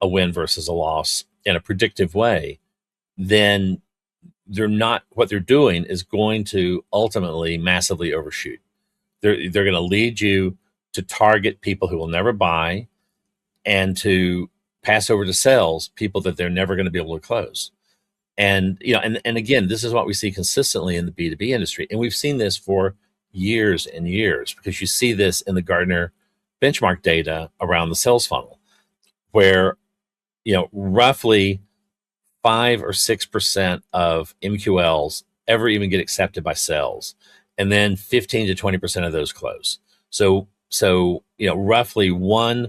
a win versus a loss in a predictive way, then what they're doing is going to ultimately massively overshoot. They're going to lead you to target people who will never buy and to pass over to sales people that they're never going to be able to close. And, and again, this is what we see consistently in the B2B industry. And we've seen this for years and years, because you see this in the Gartner benchmark data around the sales funnel, where, roughly 5 or 6% of MQLs ever even get accepted by sales. And then 15 to 20% of those close. So, roughly one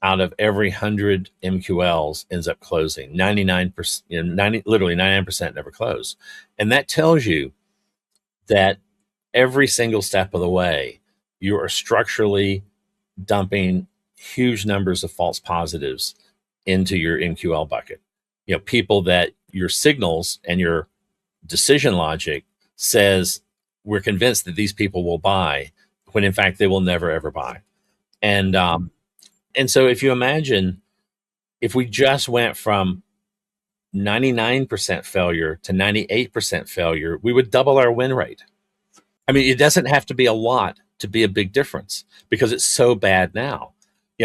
out of every 100 MQLs ends up closing. 99%, 90, literally 99% never close. And that tells you that every single step of the way, you are structurally dumping huge numbers of false positives into your MQL bucket. People that your signals and your decision logic says we're convinced that these people will buy, when in fact they will never ever buy. And so if you imagine, if we just went from 99% failure to 98% failure, we would double our win rate. I mean, it doesn't have to be a lot to be a big difference because it's so bad now.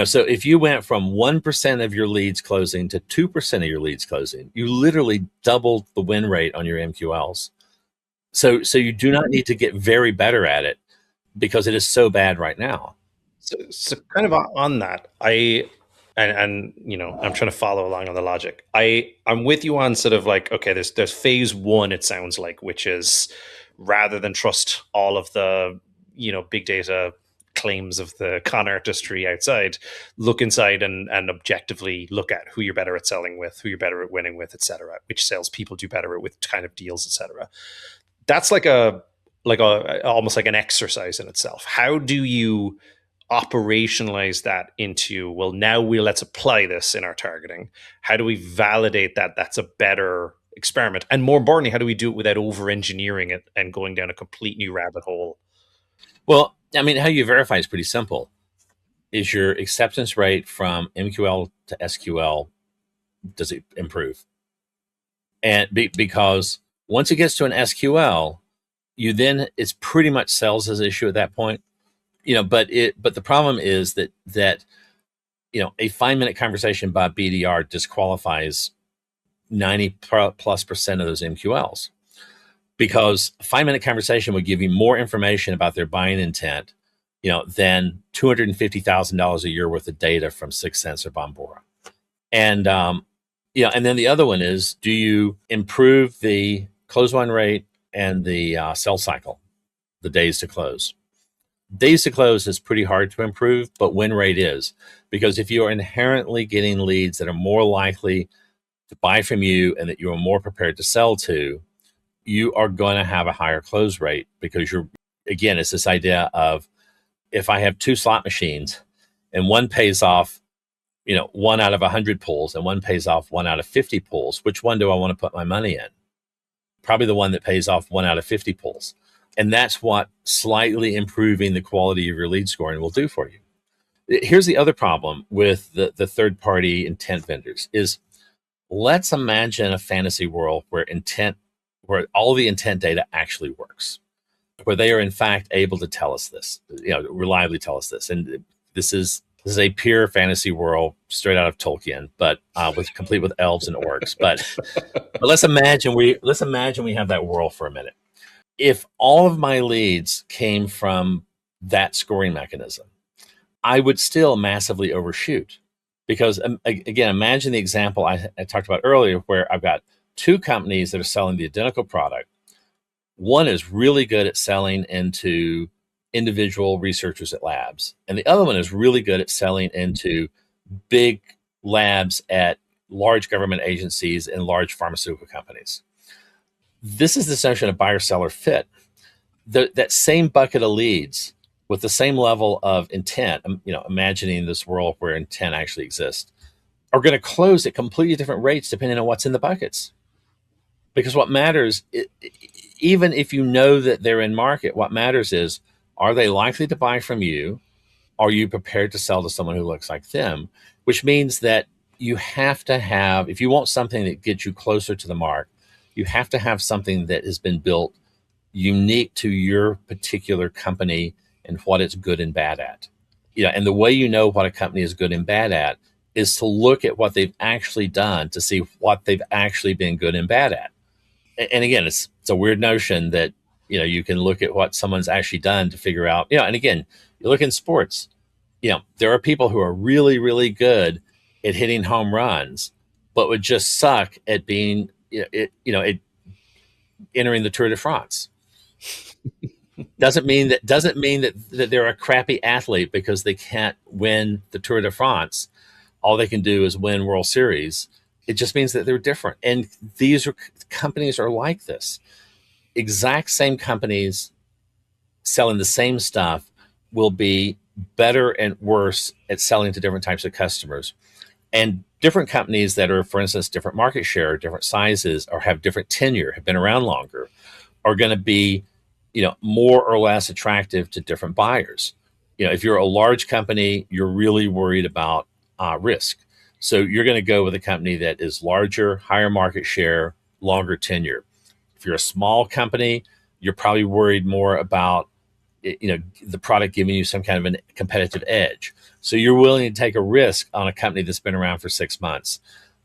So if you went from 1% of your leads closing to 2% of your leads closing, you literally doubled the win rate on your MQLs. So you do not need to get very better at it because it is so bad right now. So kind of on that, and I'm trying to follow along on the logic. I'm with you on sort of like, okay, there's phase one, it sounds like, which is rather than trust all of the big data claims of the con artistry outside, look inside and objectively look at who you're better at selling with, who you're better at winning with, etc. Which salespeople do better with kind of deals, etc. That's like a almost like an exercise in itself. How do you operationalize that into, well, now let's apply this in our targeting? How do we validate that that's a better experiment? And more importantly, how do we do it without over engineering it and going down a complete new rabbit hole? Well, I mean, how you verify is pretty simple. Is your acceptance rate from MQL to SQL, does it improve? And because once it gets to an SQL, it's pretty much sales as issue at that point. But the problem is that a 5-minute conversation by BDR disqualifies 90+% of those MQLs, because a 5-minute conversation would give you more information about their buying intent, than $250,000 a year worth of data from 6 Sense or Bombora. And and then the other one is, do you improve the close win rate and the sales cycle, the days to close? Days to close is pretty hard to improve, but win rate is, because if you are inherently getting leads that are more likely to buy from you and that you are more prepared to sell to, you are going to have a higher close rate, because again, it's this idea of, if I have 2 slot machines and one pays off, 1 out of 100 pulls and one pays off 1 out of 50 pulls, which one do I want to put my money in? Probably the one that pays off 1 out of 50 pulls. And that's what slightly improving the quality of your lead scoring will do for you. Here's the other problem with the third-party intent vendors is, let's imagine a fantasy world where all the intent data actually works, where they are in fact able to tell us this, reliably tell us this. And this is a pure fantasy world straight out of Tolkien, but complete with elves and orcs. But let's imagine we have that world for a minute. If all of my leads came from that scoring mechanism, I would still massively overshoot, because again, imagine the example I talked about earlier, where I've got 2 companies that are selling the identical product. One is really good at selling into individual researchers at labs, and the other one is really good at selling into big labs at large government agencies and large pharmaceutical companies. This is the notion of buyer-seller fit. That same bucket of leads with the same level of intent, imagining this world where intent actually exists, are going to close at completely different rates depending on what's in the buckets. Because what matters, even if you know that they're in market, what matters is, are they likely to buy from you? Are you prepared to sell to someone who looks like them? Which means that you have to have, if you want something that gets you closer to the mark, you have to have something that has been built unique to your particular company and what it's good and bad at. And the way you know what a company is good and bad at is to look at what they've actually done to see what they've actually been good and bad at. And again, it's a weird notion that, you can look at what someone's actually done to figure out, and again, you look in sports, there are people who are really, really good at hitting home runs, but would just suck at being, entering the Tour de France. Doesn't mean that they're a crappy athlete because they can't win the Tour de France. All they can do is win World Series. It just means that they're different. And these companies are like this. Exact same companies selling the same stuff will be better and worse at selling to different types of customers. And different companies that are, for instance, different market share, different sizes, or have different tenure, have been around longer, are going to be, more or less attractive to different buyers. If you're a large company, you're really worried about risk. So you're going to go with a company that is larger, higher market share, longer tenure. If you're a small company, you're probably worried more about the product giving you some kind of a competitive edge. So you're willing to take a risk on a company that's been around for 6 months.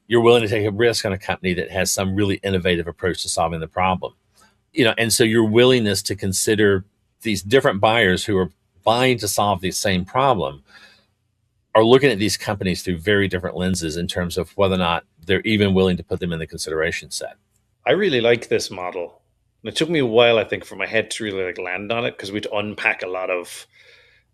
You're willing to take a risk on a company that has some really innovative approach to solving the problem. And so your willingness to consider these different buyers who are buying to solve the same problem are looking at these companies through very different lenses in terms of whether or not they're even willing to put them in the consideration set. I really like this model. And it took me a while, I think, for my head to really land on it, because we'd unpack a lot of,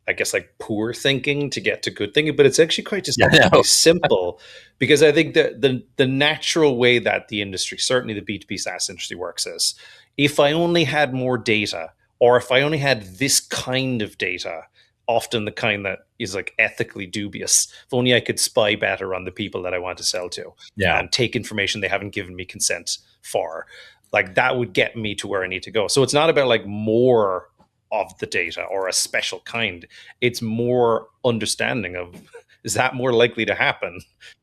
I guess, poor thinking to get to good thinking. But it's actually quite just simple, because I think that the natural way that the industry, certainly the B2B SaaS industry, works is, if I only had more data, or if I only had this kind of data, often the kind that is ethically dubious, if only I could spy better on the people that I want to sell to, and take information they haven't given me consent for, that would get me to where I need to go. So it's not about more of the data or a special kind. It's more understanding of, is that more likely to happen?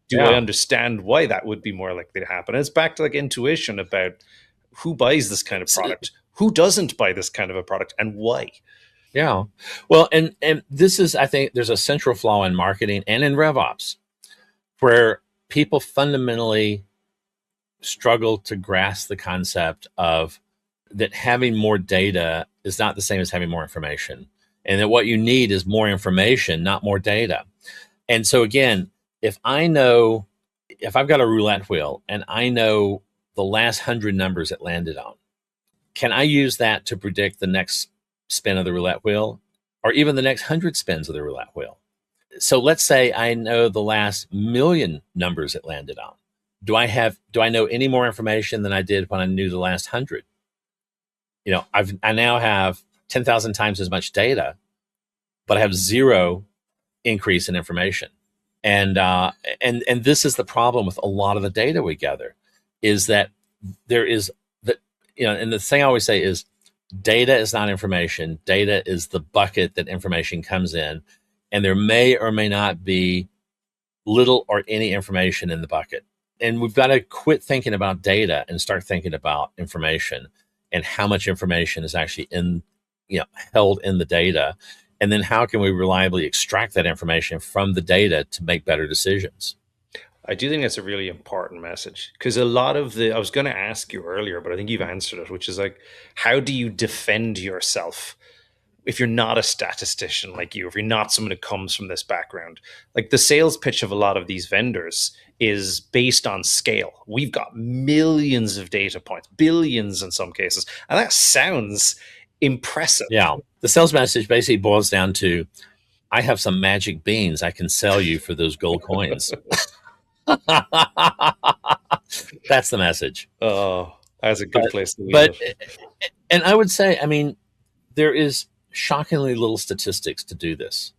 Do I understand why that would be more likely to happen? And it's back to intuition about who buys this kind of product, who doesn't buy this kind of a product, and why. Yeah. Well, and this is, I think there's a central flaw in marketing and in RevOps, where people fundamentally struggle to grasp the concept of that having more data is not the same as having more information, and that what you need is more information, not more data. And so again, if I've got a roulette wheel and I know the last 100 numbers it landed on, can I use that to predict the next spin of the roulette wheel, or even the next 100 spins of the roulette wheel? So let's say I know the last 1,000,000 numbers it landed on. Do I know any more information than I did when I knew the last 100? I now have 10,000 times as much data, but I have zero increase in information. And this is the problem with a lot of the data we gather, is that there is and the thing I always say is, data is not information. Data is the bucket that information comes in, and there may or may not be little or any information in the bucket. And we've got to quit thinking about data and start thinking about information, and how much information is actually held in the data. And then how can we reliably extract that information from the data to make better decisions? I do think that's a really important message, because a lot of I was going to ask you earlier, but I think you've answered it, which is how do you defend yourself if you're not a statistician like you, if you're not someone who comes from this background? The sales pitch of a lot of these vendors is based on scale. We've got millions of data points, billions in some cases, and that sounds impressive. Yeah. The sales message basically boils down to, I have some magic beans I can sell you for those gold coins. That's the message. Oh, that's a good place to leave it. And I would say, there is shockingly little statistics to do this.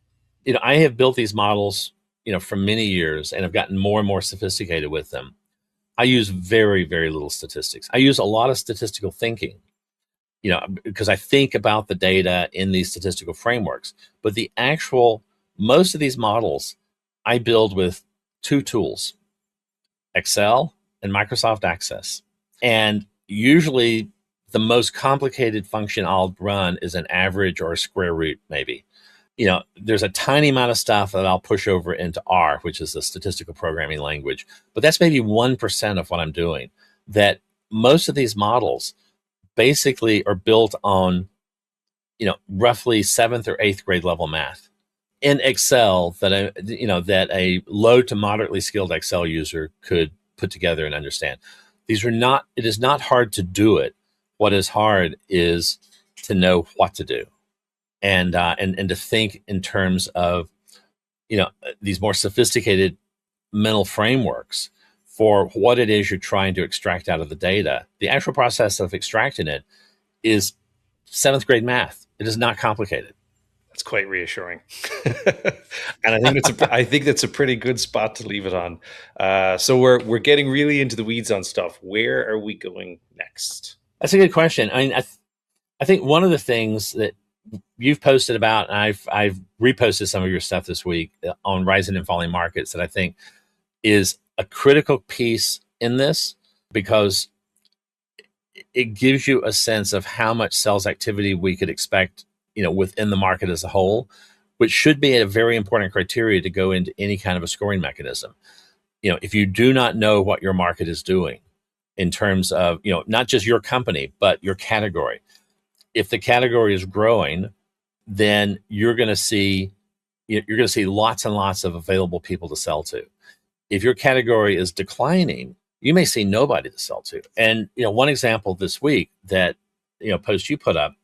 I have built these models, for many years, and have gotten more and more sophisticated with them. I use very, very little statistics. I use a lot of statistical thinking, because I think about the data in these statistical frameworks. But most of these models I build with two tools: Excel and Microsoft Access. And usually the most complicated function I'll run is an average or a square root, maybe. There's a tiny amount of stuff that I'll push over into R, which is the statistical programming language. But that's maybe 1% of what I'm doing. That most of these models basically are built on, roughly 7th or 8th grade level math in Excel that a low to moderately skilled Excel user could put together and understand. It is not hard to do it. What is hard is to know what to do, and to think in terms of, these more sophisticated mental frameworks for what it is you're trying to extract out of the data. The actual process of extracting it is seventh grade math. It is not complicated. That's quite reassuring, and I think that's a pretty good spot to leave it on. So we're getting really into the weeds on stuff. Where are we going next? That's a good question. I mean, I think one of the things that you've posted about, and I've reposted some of your stuff this week on rising and falling markets, that I think is a critical piece in this, because it gives you a sense of how much sales activity we could expect, within the market as a whole, which should be a very important criteria to go into any kind of a scoring mechanism. If you do not know what your market is doing in terms of, not just your company, but your category. If the category is growing, then you're going to see lots and lots of available people to sell to. If your category is declining, you may see nobody to sell to. And one example this week that post you put up,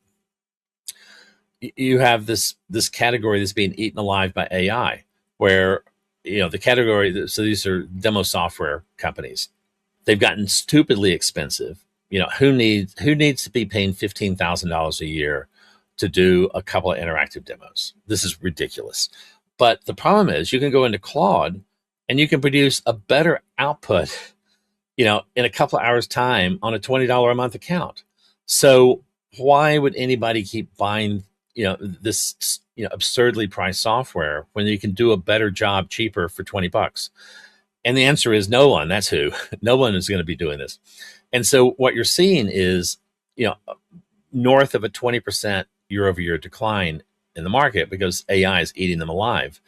you have this category that's being eaten alive by AI, where the category. So these are demo software companies. They've gotten stupidly expensive. Who needs to be paying $15,000 a year to do a couple of interactive demos? This is ridiculous. But the problem is, you can go into Claude and you can produce a better output, in a couple of hours' time on a $20 a month account. So why would anybody keep buying, this, absurdly priced software when you can do a better job cheaper for $20? And the answer is no one. That's who. No one is going to be doing this. And so what you're seeing is, north of a 20% year-over-year decline in the market, because AI is eating them alive.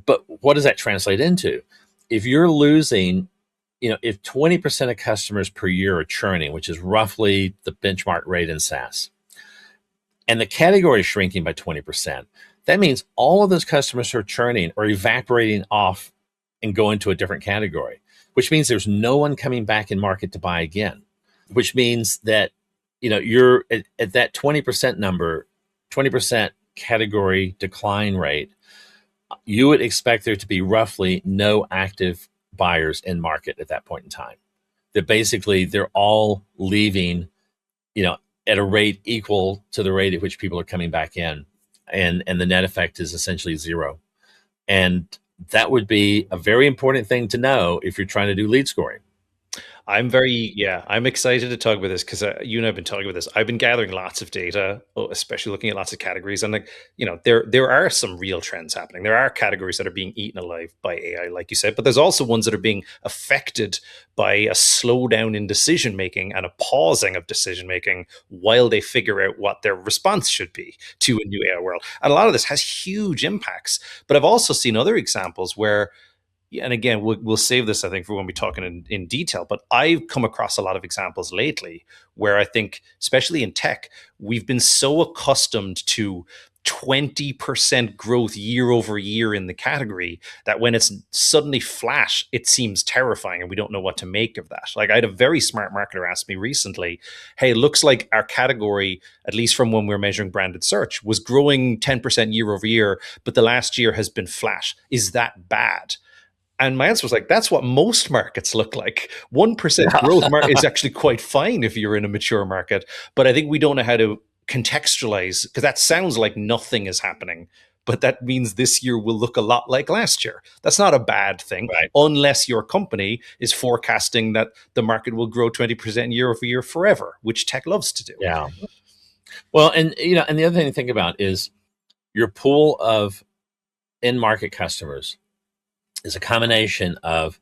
But what does that translate into? If you're losing, if 20% of customers per year are churning, which is roughly the benchmark rate in SaaS, and the category is shrinking by 20%, that means all of those customers who are churning are evaporating off and going to a different category, which means there's no one coming back in market to buy again, which means that, you're at that 20% number, 20% category decline rate. You would expect there to be roughly no active buyers in market at that point in time. That basically they're all leaving, at a rate equal to the rate at which people are coming back in. And the net effect is essentially zero. And that would be a very important thing to know if you're trying to do lead scoring. I'm excited to talk about this because you and I've been talking about this. I've been gathering lots of data, especially looking at lots of categories, and there are some real trends happening. There are categories that are being eaten alive by AI, like you said, but there's also ones that are being affected by a slowdown in decision making and a pausing of decision making while they figure out what their response should be to a new AI world. And a lot of this has huge impacts. But I've also seen other examples where, and again, we'll save this, I think, for when we're talking in detail, but I've come across a lot of examples lately where I think, especially in tech, we've been so accustomed to 20% growth year over year in the category that when it's suddenly flat, it seems terrifying and we don't know what to make of that. Like, I had a very smart marketer ask me recently, hey, it looks like our category, at least from when we were measuring branded search, was growing 10% year over year, but the last year has been flat. Is that bad? And my answer was like, that's what most markets look like. 1% growth is actually quite fine if you're in a mature market. But I think we don't know how to contextualize, because that sounds like nothing is happening. But that means this year will look a lot like last year. That's not a bad thing, right? Unless your company is forecasting that the market will grow 20% year over year forever, which tech loves to do. Yeah. Well, and and the other thing to think about is your pool of in-market customers is a combination of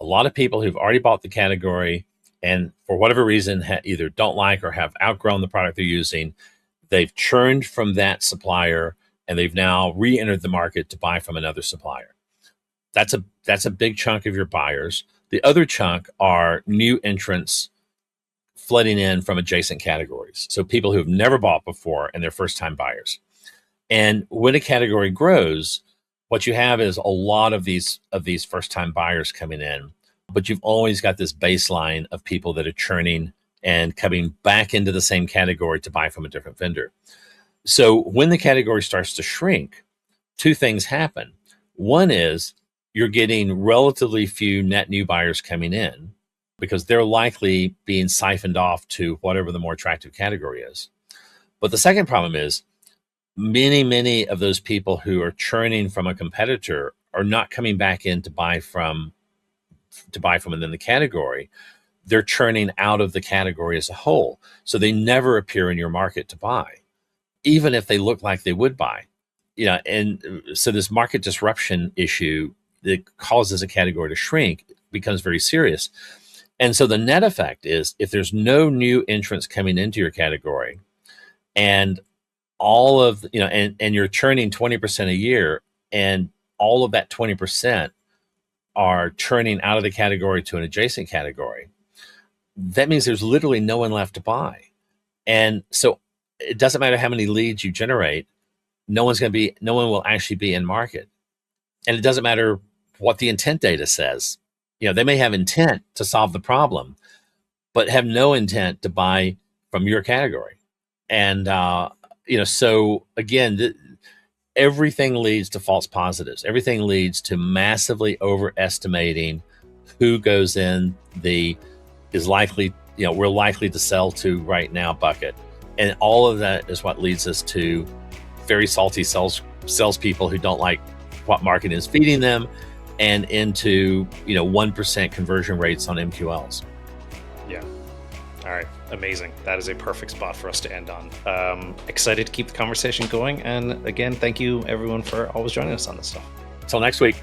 a lot of people who've already bought the category and for whatever reason either don't like or have outgrown the product they're using. They've churned from that supplier and they've now re-entered the market to buy from another supplier. That's a big chunk of your buyers. The other chunk are new entrants flooding in from adjacent categories. So people who've never bought before and they're first-time buyers. And when a category grows, what you have is a lot of these first-time buyers coming in, but you've always got this baseline of people that are churning and coming back into the same category to buy from a different vendor. So when the category starts to shrink, two things happen. One is you're getting relatively few net new buyers coming in because they're likely being siphoned off to whatever the more attractive category is. But the second problem is many of those people who are churning from a competitor are not coming back in to buy from within the category. They're churning out of the category as a whole. So they never appear in your market to buy, even if they look like they would buy. And so this market disruption issue that causes a category to shrink becomes very serious. And so the net effect is if there's no new entrants coming into your category and all of, and you're churning 20% a year and all of that 20% are churning out of the category to an adjacent category, that means there's literally no one left to buy. And so it doesn't matter how many leads you generate, no one will actually be in market. And it doesn't matter what the intent data says. They may have intent to solve the problem, but have no intent to buy from your category. And, so again, everything leads to false positives. Everything leads to massively overestimating who goes in we're likely to sell to right now bucket. And all of that is what leads us to very salty salespeople who don't like what marketing is feeding them, and into 1% conversion rates on MQLs. Yeah. All right. Amazing. That is a perfect spot for us to end on. Excited to keep the conversation going. And again, thank you everyone for always joining us on this stuff. Until next week.